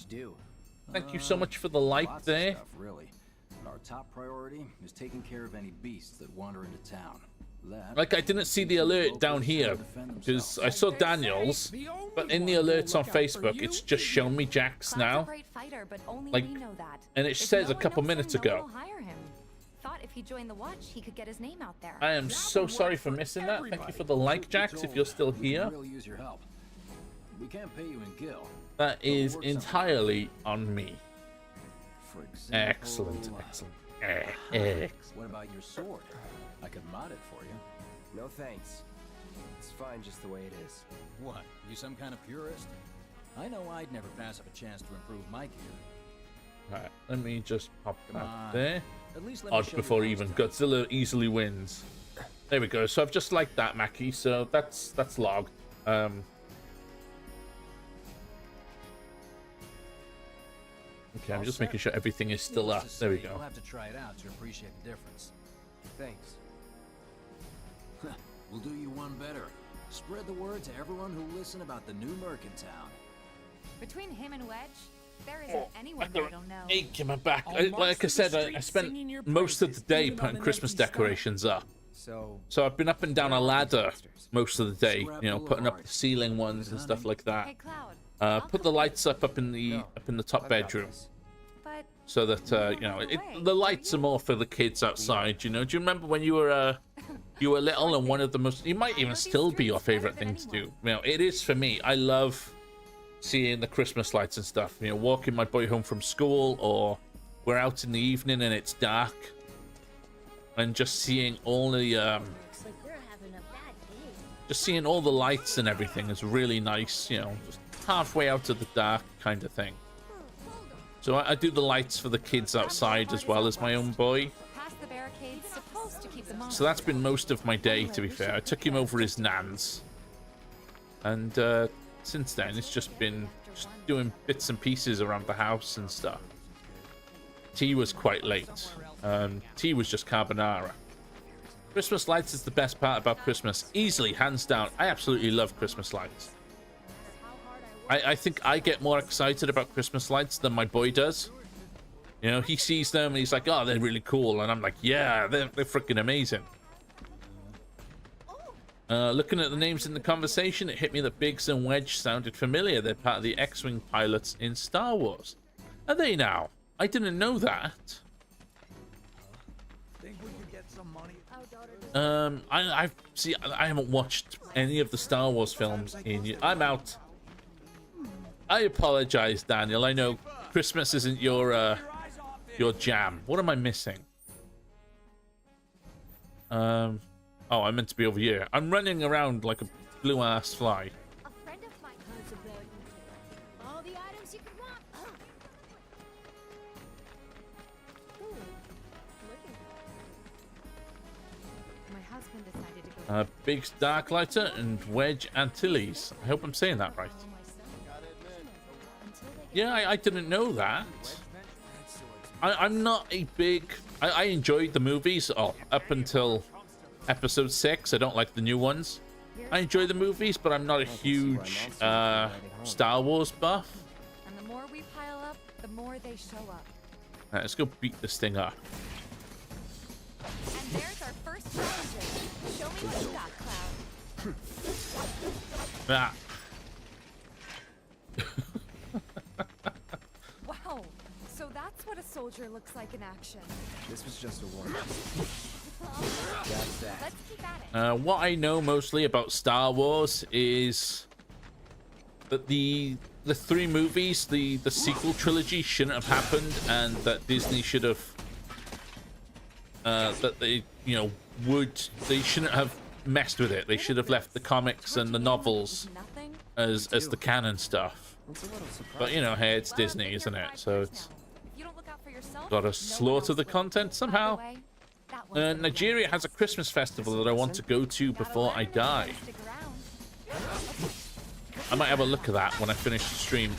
Thank you so much for the like there. Stuff, really. Our top priority is taking care of any beasts that wander into town. Like, I didn't see the alert down here because I saw Daniel's, but in the alerts on Facebook, it's just shown me Jax now. Like, and it says a couple minutes ago. Thought if he joined the watch, he could get his name out there. I am so sorry for missing that. Thank you for the like, Jax, if you're still here. We can't pay you in Gil. That is entirely on me. For example, Excellent. What about your sword? I could mod it for you. No thanks. It's fine just the way it is. What? You some kind of purist? I know I'd never pass up a chance to improve my gear. Alright, let me just pop Come that on. there. At least let me Odd show before you even. how it's Godzilla easily wins. There we go. So I've just liked that, Mackie. So that's logged. Okay, I'm just making sure everything is still up. There we go. You'll have to try it out to appreciate the difference. Thanks. We'll do you one better. Spread the word to everyone who listen about the new Merc in town. Between him and Wedge, there isn't anyone that I don't know. Ache in my back. Like I said, I spent most of the day putting Christmas decorations up. So I've been up and down a ladder most of the day, you know, putting up the ceiling ones and stuff like that. Put the lights up in the top bedroom, so that you know, the lights are more for the kids outside. You know, do you remember when you were little, and one of the most, it might even still be your favorite thing to do? You know, it is for me. I love seeing the Christmas lights and stuff. You know, walking my boy home from school, or we're out in the evening and it's dark, and just seeing all the just seeing all the lights and everything is really nice. You know, just halfway out of the dark kind of thing. So I do the lights for the kids outside as well as my own boy. So that's been most of my day, to be fair. I took him over his nan's, and since then it's just been doing bits and pieces around the house and stuff. Tea was quite late. Tea was just carbonara. Christmas lights is the best part about Christmas, easily, hands down. I absolutely love Christmas lights. I think I get more excited about Christmas lights than my boy does. You know, he sees them and he's like, oh, they're really cool. And I'm like, yeah, they're freaking amazing. Looking at the names in the conversation, it hit me that Biggs and Wedge sounded familiar. They're part of the X-Wing pilots in Star Wars. Are they now? I didn't know that. I haven't watched any of the Star Wars films in. I'm out. I apologize, Daniel. I know Christmas isn't your jam. What am I missing? Oh, I meant to be over here. I'm running around like a blue-ass fly. A friend of mine knows about all the items you could want. My husband decided to go. Biggs Darklighter and Wedge Antilles. I hope I'm saying that right. Yeah, I didn't know that. I'm not a big... I enjoyed the movies up until episode 6. I don't like the new ones. I enjoy the movies, but I'm not a huge Star Wars buff. And the more we pile up, the more they show up. Right, let's go beat this thing up. And there's our first challenger. Show me what you got, Cloud. Ah. Wow, so that's what a soldier looks like in action. This was just a warning. That's that. Let's keep at it. What I know mostly about Star Wars is that the 3 movies, the sequel trilogy, shouldn't have happened, and that Disney should have that they, you know, they shouldn't have messed with it. They should have left the comics and the novels as the canon stuff. But you know, hey, it's Disney, isn't it? So it's gotta slaughter the content somehow. Nigeria has a Christmas festival that I want to go to before I die. I might have a look at that when I finish the stream.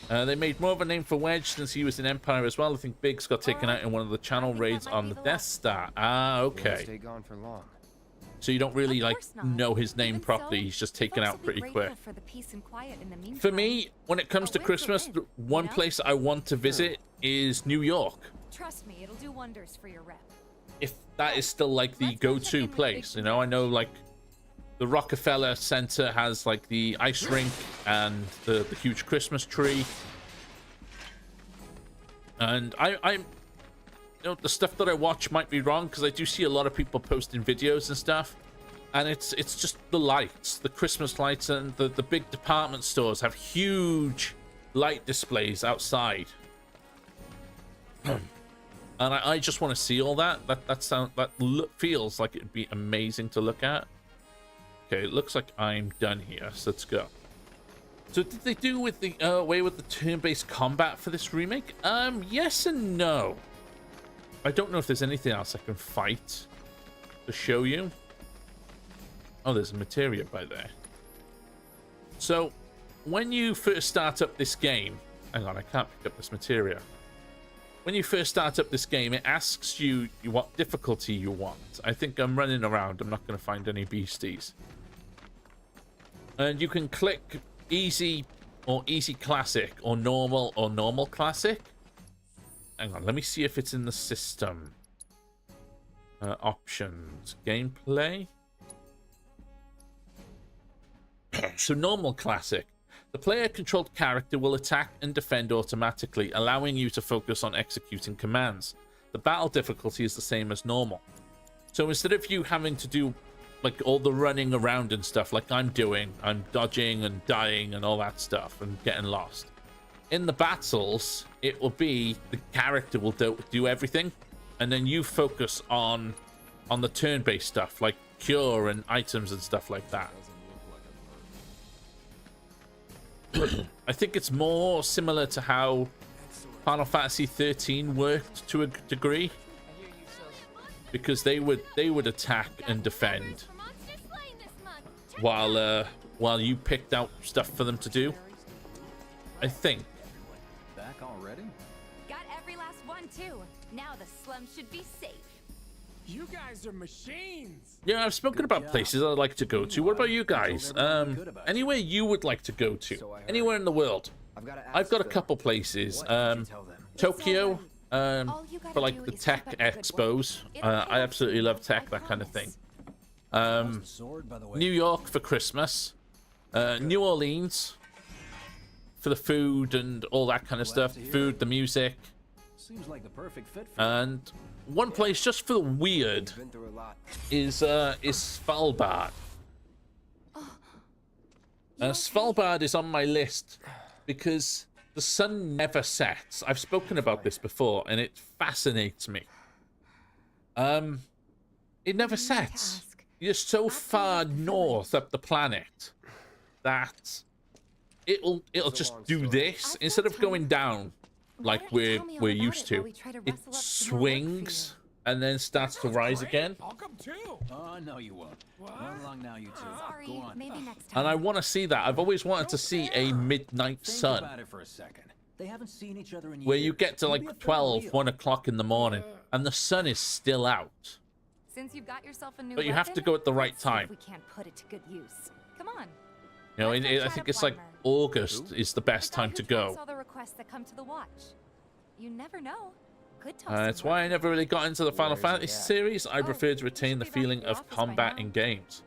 They made more of a name for Wedge since he was in Empire as well. I think Biggs got taken out in one of the channel raids on the Death Star. Ah, okay. Stay gone for long. So you don't really like know his name properly. He's just taken out pretty quick. For me, when it comes to Christmas, the one place I want to visit is New York. Trust me, it'll do wonders for your rep. if that is still like the go-to place. You know, I know like the Rockefeller Center has like the ice rink and the huge Christmas tree. And I'm, you know, the stuff that I watch might be wrong because I do see a lot of people posting videos and stuff. And it's just the lights, the Christmas lights, and the big department stores have huge light displays outside. And I just want to see all that. That feels like it'd be amazing to look at. Okay, it looks like I'm done here, so let's go. So did they do with the away with the turn-based combat for this remake? Yes and no. I don't know if there's anything else I can fight to show you. Oh, there's a materia by there. So when you first start up this game, hang on, I can't pick up this materia. When you first start up this game, it asks you what difficulty you want. I think I'm running around. I'm not going to find any beasties. And you can click easy or easy classic or normal classic. Hang on, let me see if it's in the system. Options, gameplay. So normal classic. The player-controlled character will attack and defend automatically, allowing you to focus on executing commands. The battle difficulty is the same as normal. So instead of you having to do like all the running around and stuff like I'm doing, I'm dodging and dying and all that stuff and getting lost. In the battles, it will be the character will do everything, and then you focus on the turn-based stuff like cure and items and stuff like that. I think it's more similar to how Final Fantasy XIII worked to a degree, because they would attack and defend while you picked out stuff for them to do. I think. Back already? Got every last one too. Now the slum should be safe. You guys are machines. Yeah, I've spoken about places I'd like to go to. What about you guys? Anywhere you would like to go to? Anywhere in the world? I've got a couple places. Tokyo, for like the tech expos. I absolutely love tech, that kind of thing. New York for Christmas. New Orleans for the food and all that kind of stuff. Food, the music. Seems like the perfect fit for And one place just for the weird is Svalbard. Svalbard is on my list because the sun never sets. I've spoken about this before, and it fascinates me. It never sets. You're so far north up the planet that it'll just do this instead of going down like we're used to. It swings and then starts to rise again. I'll come too. Oh, no, you won't. Run along now, you two. Sorry, Go on. maybe next time. And I want to see that. I've always wanted to see a midnight sun. Think about it for a second. They haven't seen each other in where years. you get to like 12, 1 o'clock in the morning, and the sun is still out. Since you've got yourself a new But you have to go at the right let's see if time. we can't put it to good use. Come on. You know, I think it's like August is the best time to go. All the requests that come to the watch. You never know. Could toss That's why I never really got into the Final Fantasy series. I prefer to retain the feeling of combat in games.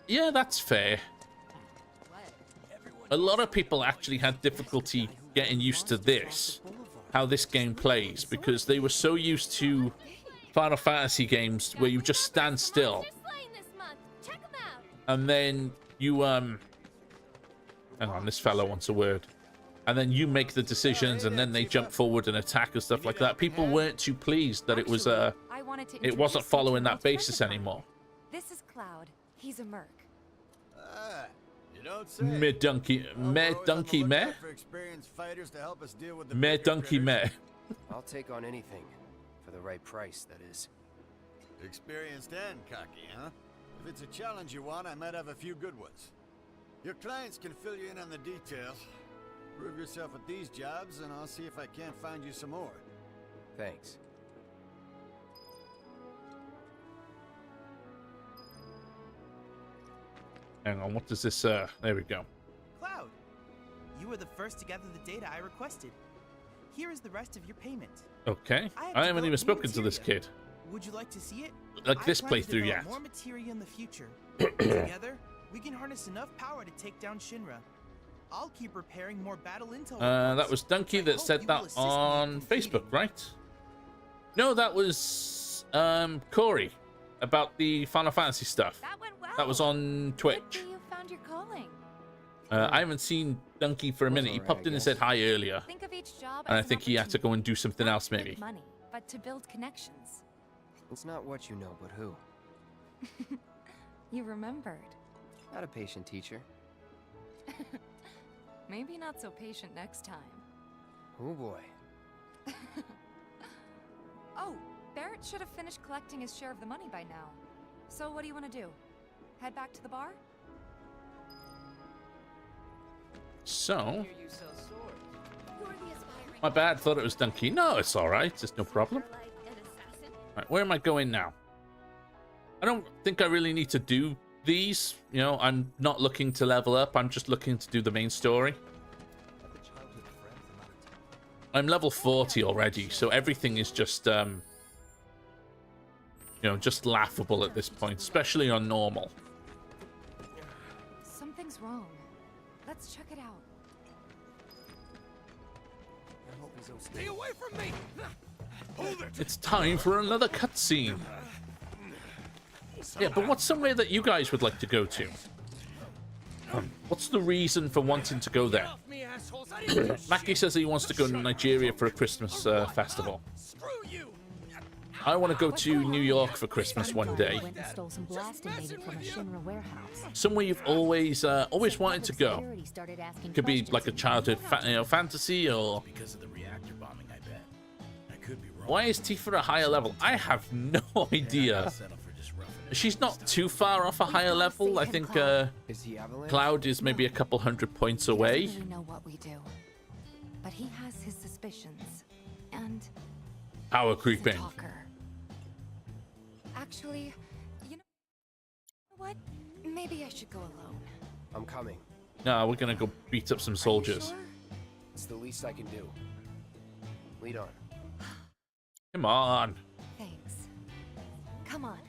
Yeah, that's fair. A lot of people actually had difficulty getting used to this, how this game plays, because they were so used to Final Fantasy games where you just stand still. And then you, hang on, this fellow wants a word. And then you make the decisions, and then they jump forward and attack and stuff like that. People weren't too pleased that it wasn't following that basis anymore. This is Cloud. He's a Merc. You don't say. Me donkey me. Me donkey me. I'll take on anything for the right price, that is. Experienced and cocky, huh? If it's a challenge you want, I might have a few good ones. Your clients can fill you in on the details. Prove yourself at these jobs, and I'll see if I can't find you some more. Thanks. Hang on, what does this, there we go. Cloud, you were the first to gather the data I requested. Here is the rest of your payment. Okay. I haven't even spoken to this kid. Would you like to see it? Like this I plan to playthrough develop yet. More materia in the future. Together, we can harness enough power to take down Shinra. I'll keep repairing more battle intel. That was Donkey that said that on Facebook, right? No, that was Corey about the Final Fantasy stuff. That went well. That was on Twitch. You found your calling. I haven't seen Donkey for a minute. He popped in and said hi earlier. Think of each job And I as an think he had to go and do something else, opportunity. maybe. Not to make money, but to build connections. It's not what you know, but who. You remembered. Not a patient teacher. Maybe not so patient next time. Oh boy. Oh, Barrett should have finished collecting his share of the money by now. So what do you want to do? Head back to the bar? So, my bad, thought it was Donkey. No, it's alright, it's no problem. Right, where am I going now? I don't think I really need to do these. You know, I'm not looking to level up, I'm just looking to do the main story. I'm level 40 already, so everything is just, you know, just laughable at this point, especially on normal. Something's wrong. Let's check it out. I hope he's okay. Stay away from me! Hold it! It's time for another cutscene. Yeah, but what's somewhere that you guys would like to go to? What's the reason for wanting to go there? Mackie says he wants to go to Nigeria for a Christmas festival. I want to go to New York for Christmas one day. Somewhere you've always wanted to go. Could be like a childhood fantasy, or Because of the reactor bombing, I bet. I could be wrong. why is Tifa a higher level? I have no idea. She's not too far off a higher level. I think Cloud is maybe a couple hundred points away. He doesn't really know what we do, but he has his suspicions, and Power he's a creeping. talker. Actually, you know what? Maybe I should go alone. I'm coming. No, we're gonna go beat up some soldiers. It's the least I can do. Lead on. Come on. Thanks. Come on.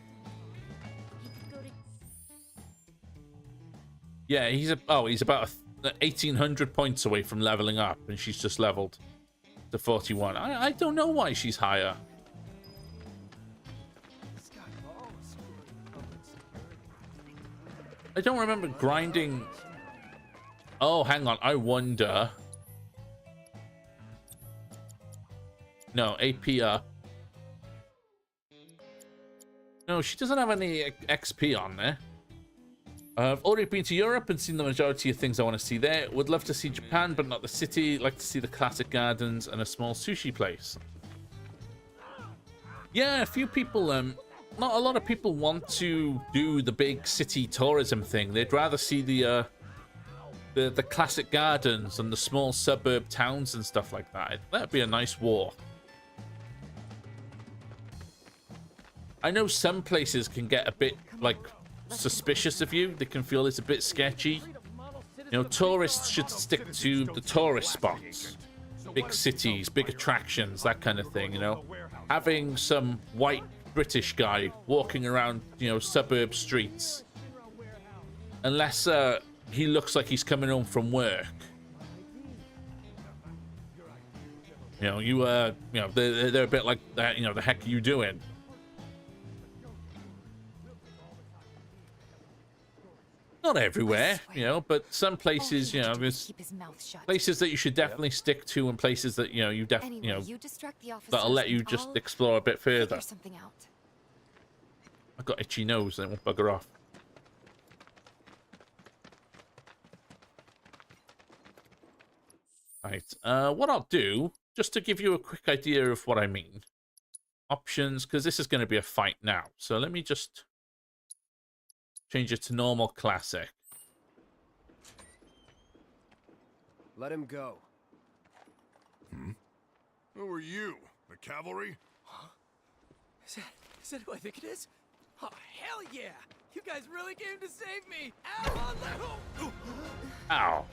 Yeah, he's about 1,800 points away from leveling up, and she's just leveled to 41. I don't know why she's higher. I don't remember grinding. Oh, hang on. I wonder. No, AP up. No, she doesn't have any XP on there. I've already been to Europe and seen the majority of things I want to see there. Would love to see Japan, but not the city. Like to see the classic gardens and a small sushi place. Yeah, a few people, not a lot of people want to do the big city tourism thing. They'd rather see the classic gardens and the small suburb towns and stuff like that. That'd be a nice walk. I know some places can get a bit, like, suspicious of you. They can feel it's a bit sketchy. You know, tourists should stick to the tourist spots. Big cities, big attractions, that kind of thing, you know. Having some white British guy walking around, you know, suburb streets. Unless he looks like he's coming home from work. You know, they're a bit like that, you know, the heck are you doing? Not everywhere, you know, but some places, you know, there's places that you should definitely stick to, and places that, you know, you definitely, you know, that'll let you just explore a bit further. I've got itchy nose, and it won't bugger off. Right, what I'll do, just to give you a quick idea of what I mean. Options, because this is going to be a fight now. So let me just change it to normal classic. Let him go. Who are you? The cavalry? Huh? Is that who I think it is? Oh, hell yeah! You guys really came to save me! Ow! Ow.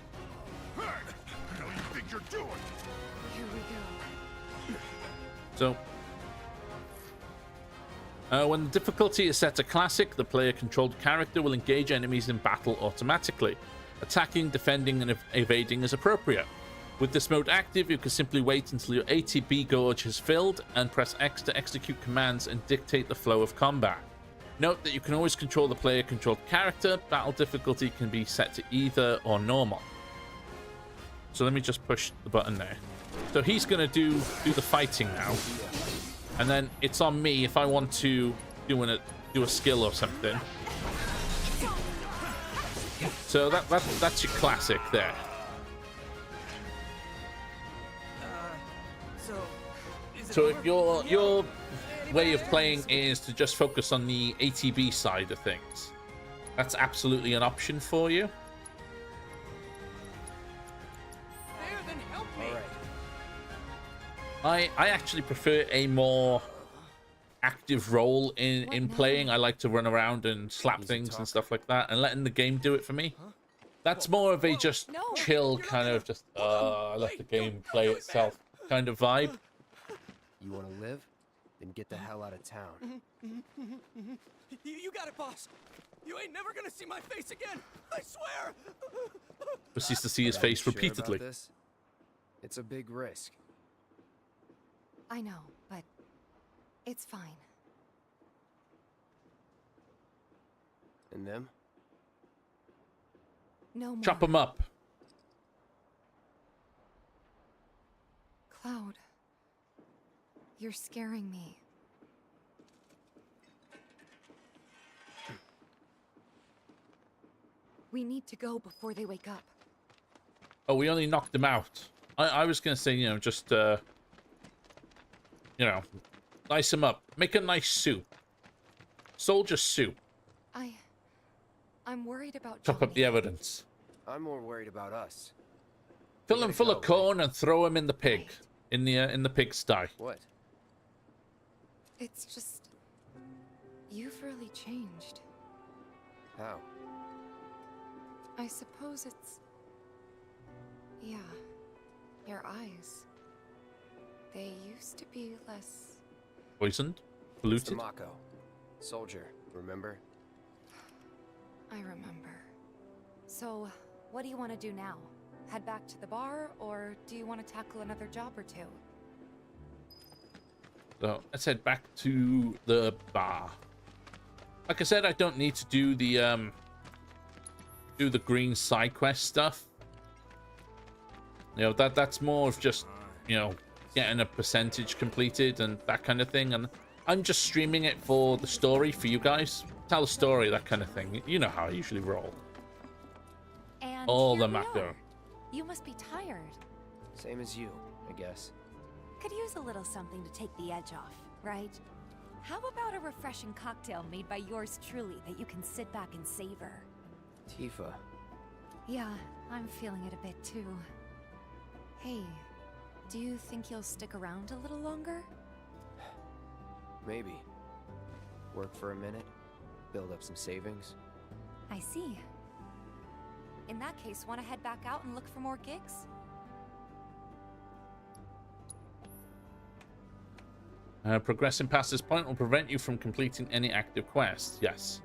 Hey! What the hell you think you're doing? Here we go. So, When the difficulty is set to classic, the player-controlled character will engage enemies in battle automatically. Attacking, defending, and evading is appropriate. With this mode active, you can simply wait until your ATB gauge has filled and press X to execute commands and dictate the flow of combat. Note that you can always control the player-controlled character. Battle difficulty can be set to either or normal. So let me just push the button there. So he's going to do the fighting now. And then it's on me if I want to do a skill or something. So that's your classic there. So if your way of playing is to just focus on the ATB side of things, that's absolutely an option for you. I actually prefer a more active role in playing. I like to run around and slap things and stuff like that, and letting the game do it for me. That's more of a just chill kind of just I let the game play itself kind of vibe. You want to live? Then get the hell out of town. You got it, boss. You ain't never gonna see my face again. I swear. Proceeds to see his face Sure repeatedly. about this? It's a big risk. I know, but it's fine. And them? No more. Chop him up. Cloud, you're scaring me. We need to go before they wake up. Oh, we only knocked him out. I was gonna say, you know, just you know, nice him up. Make a nice soup. Soldier soup. I'm worried about Chop up the evidence. I'm more worried about us. Fill him full of corn and throw him in the pig. In the pigsty. What? It's just... You've really changed. How? I suppose it's... Yeah. Your eyes. They used to be less... Poisoned? Polluted? It's the Mako. Soldier, remember? I remember. So, what do you want to do now? Head back to the bar, or do you want to tackle another job or two? So, let's head back to the bar. Like I said, I don't need to do the green side quest stuff. You know, that's more of just, you know, getting a percentage completed and that kind of thing. And I'm just streaming it for the story for you guys. Tell a story, that kind of thing. You know how I usually roll. And all here the we macro. are. You must be tired. Same as you, I guess. Could use a little something to take the edge off, right? How about a refreshing cocktail made by yours truly that you can sit back and savor? Tifa. Yeah, I'm feeling it a bit too. Hey, do you think you'll stick around a little longer? Maybe. Work for a minute, build up some savings. I see. In that case, want to head back out and look for more gigs? Progressing past this point will prevent you from completing any active quests. Yes.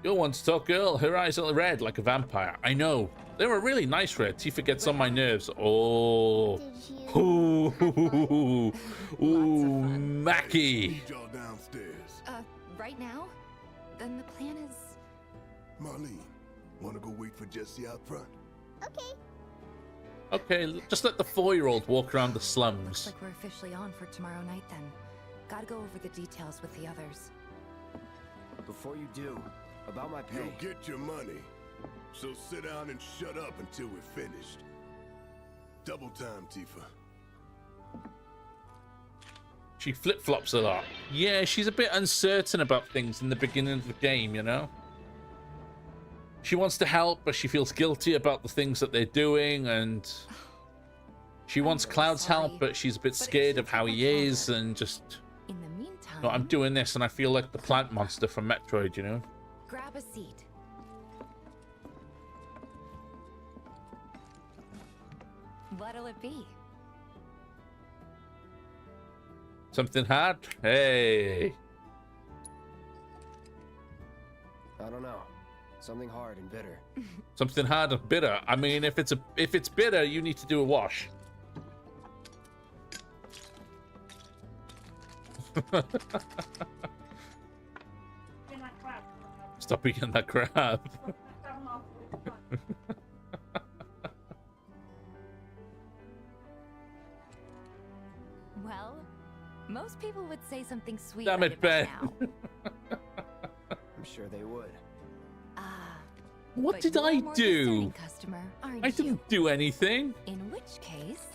You're one to talk, girl. Her eyes are red like a vampire. I know. They were really nice red. Tifa gets on my nerves. Oh. Ooh. Ooh, Mackie. Right now? Then the plan is... Marlene, wanna go wait for Jesse out front? Okay. Okay, just let the 4-year-old walk around the slums. Looks like we're officially on for tomorrow night then. Gotta go over the details with the others. Before you do, about my pay. You'll get your money. So sit down and shut up until we're finished. Double time, Tifa. She flip-flops a lot. Yeah, she's a bit uncertain about things in the beginning of the game, you know? She wants to help, but she feels guilty about the things that they're doing, and she wants Cloud's help, but she's a bit scared of how he is, and just... In the meantime... No, I'm doing this, and I feel like the plant monster from Metroid, you know? Grab a seat. What'll it be? Something hard? Hey. I don't know. Something hard and bitter. Something hard and bitter. I mean, if it's bitter, you need to do a wash. Stop eating that crab. Well, most people would say something sweet. Damn it, Ben. I'm sure they would. What But did you're I a more do? discerning customer, aren't I you? didn't do anything. In which case,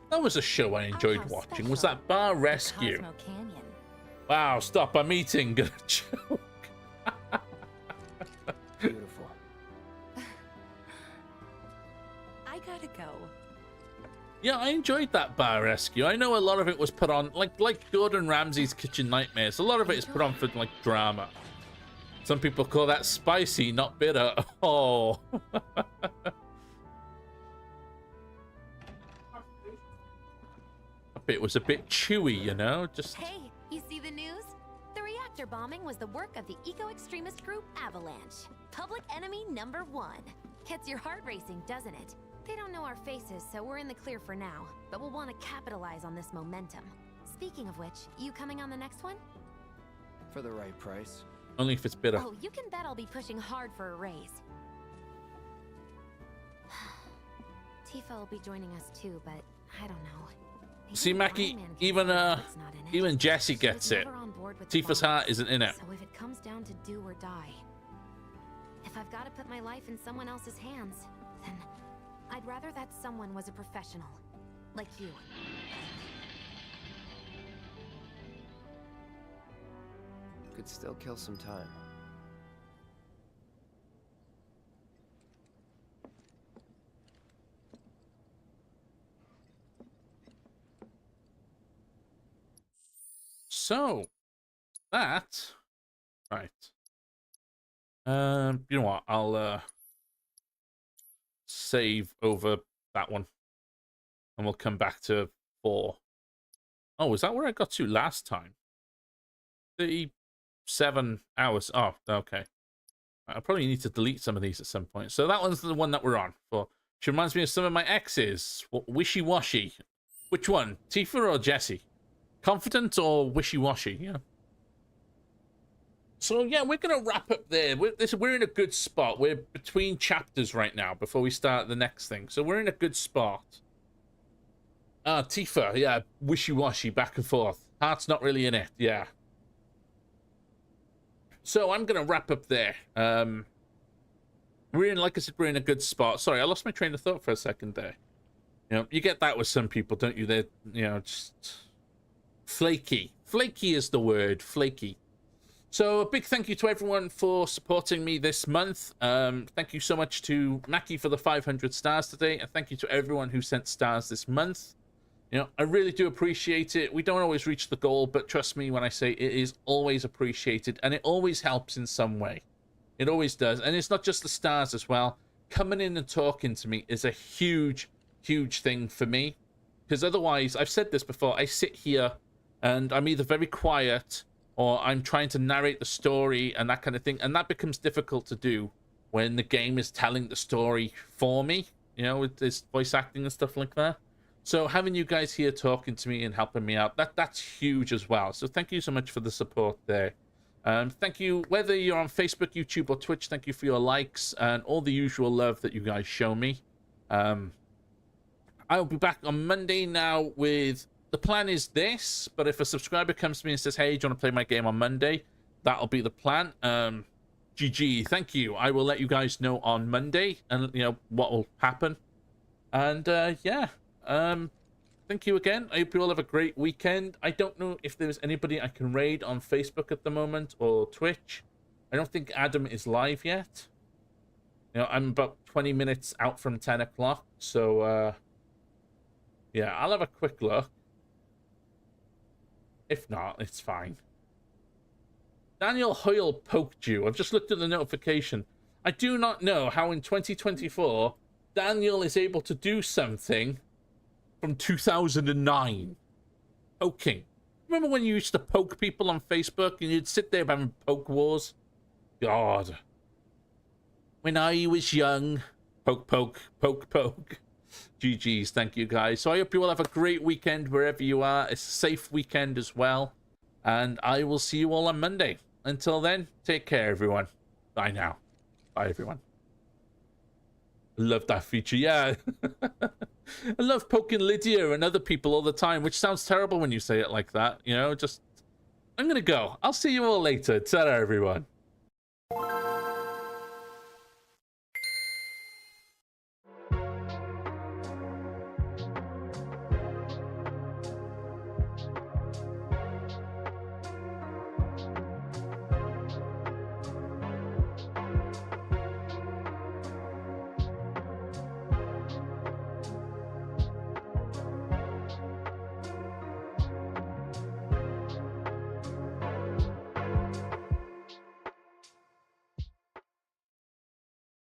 That was a show I enjoyed watching. Was that Bar Rescue? Cosmo Canyon. Wow, stop. I'm eating. Gonna choke. Beautiful. I gotta go. Yeah, I enjoyed that Bar Rescue. I know a lot of it was put on, like Gordon Ramsay's Kitchen Nightmares. A lot of it is put on for, like, drama. Some people call that spicy, not bitter. Oh. It was a bit chewy, you know? Just... Hey, you see the news? The reactor bombing was the work of the eco-extremist group Avalanche. Public enemy number 1. Gets your heart racing, doesn't it? They don't know our faces, so we're in the clear for now. But we'll want to capitalize on this momentum. Speaking of which, you coming on the next one? For the right price. Only if it's bitter. Oh, you can bet I'll be pushing hard for a raise. Tifa will be joining us too, but I don't know. See, Mackie, even Jesse gets it. Tifa's heart isn't in it. So if it comes down to do or die, if I've got to put my life in someone else's hands, then I'd rather that someone was a professional, like you. Could still kill some time. So, that... Right. You know what? I'll save over that one. And we'll come back to 4. Oh, is that where I got to last time? 37 hours. Oh, okay. I probably need to delete some of these at some point. So that one's the one that we're on for. She reminds me of some of my exes. Wishy-washy. Which one? Tifa or Jesse? Confident or wishy-washy? Yeah. So, yeah, we're going to wrap up there. We're in a good spot. We're between chapters right now before we start the next thing. So we're in a good spot. Tifa, yeah, wishy-washy, back and forth. Heart's not really in it, yeah. So I'm going to wrap up there. We're in, like I said, we're in a good spot. Sorry, I lost my train of thought for a second there. You know, you get that with some people, don't you? They're, you know, just flaky. Flaky is the word, flaky. So a big thank you to everyone for supporting me this month. Thank you so much to Mackie for the 500 stars today. And thank you to everyone who sent stars this month. You know, I really do appreciate it. We don't always reach the goal, but trust me when I say it is always appreciated. And it always helps in some way. It always does. And it's not just the stars as well. Coming in and talking to me is a huge, huge thing for me. Because otherwise, I've said this before, I sit here and I'm either very quiet or I'm trying to narrate the story and that kind of thing. And that becomes difficult to do when the game is telling the story for me, you know, with this voice acting and stuff like that. So having you guys here talking to me and helping me out, that's huge as well. So thank you so much for the support there. Thank you, whether you're on Facebook, YouTube, or Twitch, thank you for your likes and all the usual love that you guys show me. I'll be back on Monday now with... The plan is this, but if a subscriber comes to me and says, hey, do you want to play my game on Monday? That'll be the plan. GG, thank you. I will let you guys know on Monday and, you know, what will happen. And, yeah. Thank you again. I hope you all have a great weekend. I don't know if there's anybody I can raid on Facebook at the moment or Twitch. I don't think Adam is live yet. You know, I'm about 20 minutes out from 10 o'clock. So, yeah, I'll have a quick look. If not, it's fine. Daniel Hoyle poked you. I've just looked at the notification. I do not know how in 2024 Daniel is able to do something from 2009. Poking. Remember when you used to poke people on Facebook and you'd sit there having poke wars? God. When I was young. Poke, poke, poke, poke. GG's, thank you guys. So I hope you all have a great weekend wherever you are. A safe weekend as well. And I will see you all on Monday. Until then, take care, everyone. Bye now. Bye, everyone. Love that feature, yeah. I love poking Lydia and other people all the time, which sounds terrible when you say it like that. You know, just... I'm going to go. I'll see you all later. Ta-ra, everyone.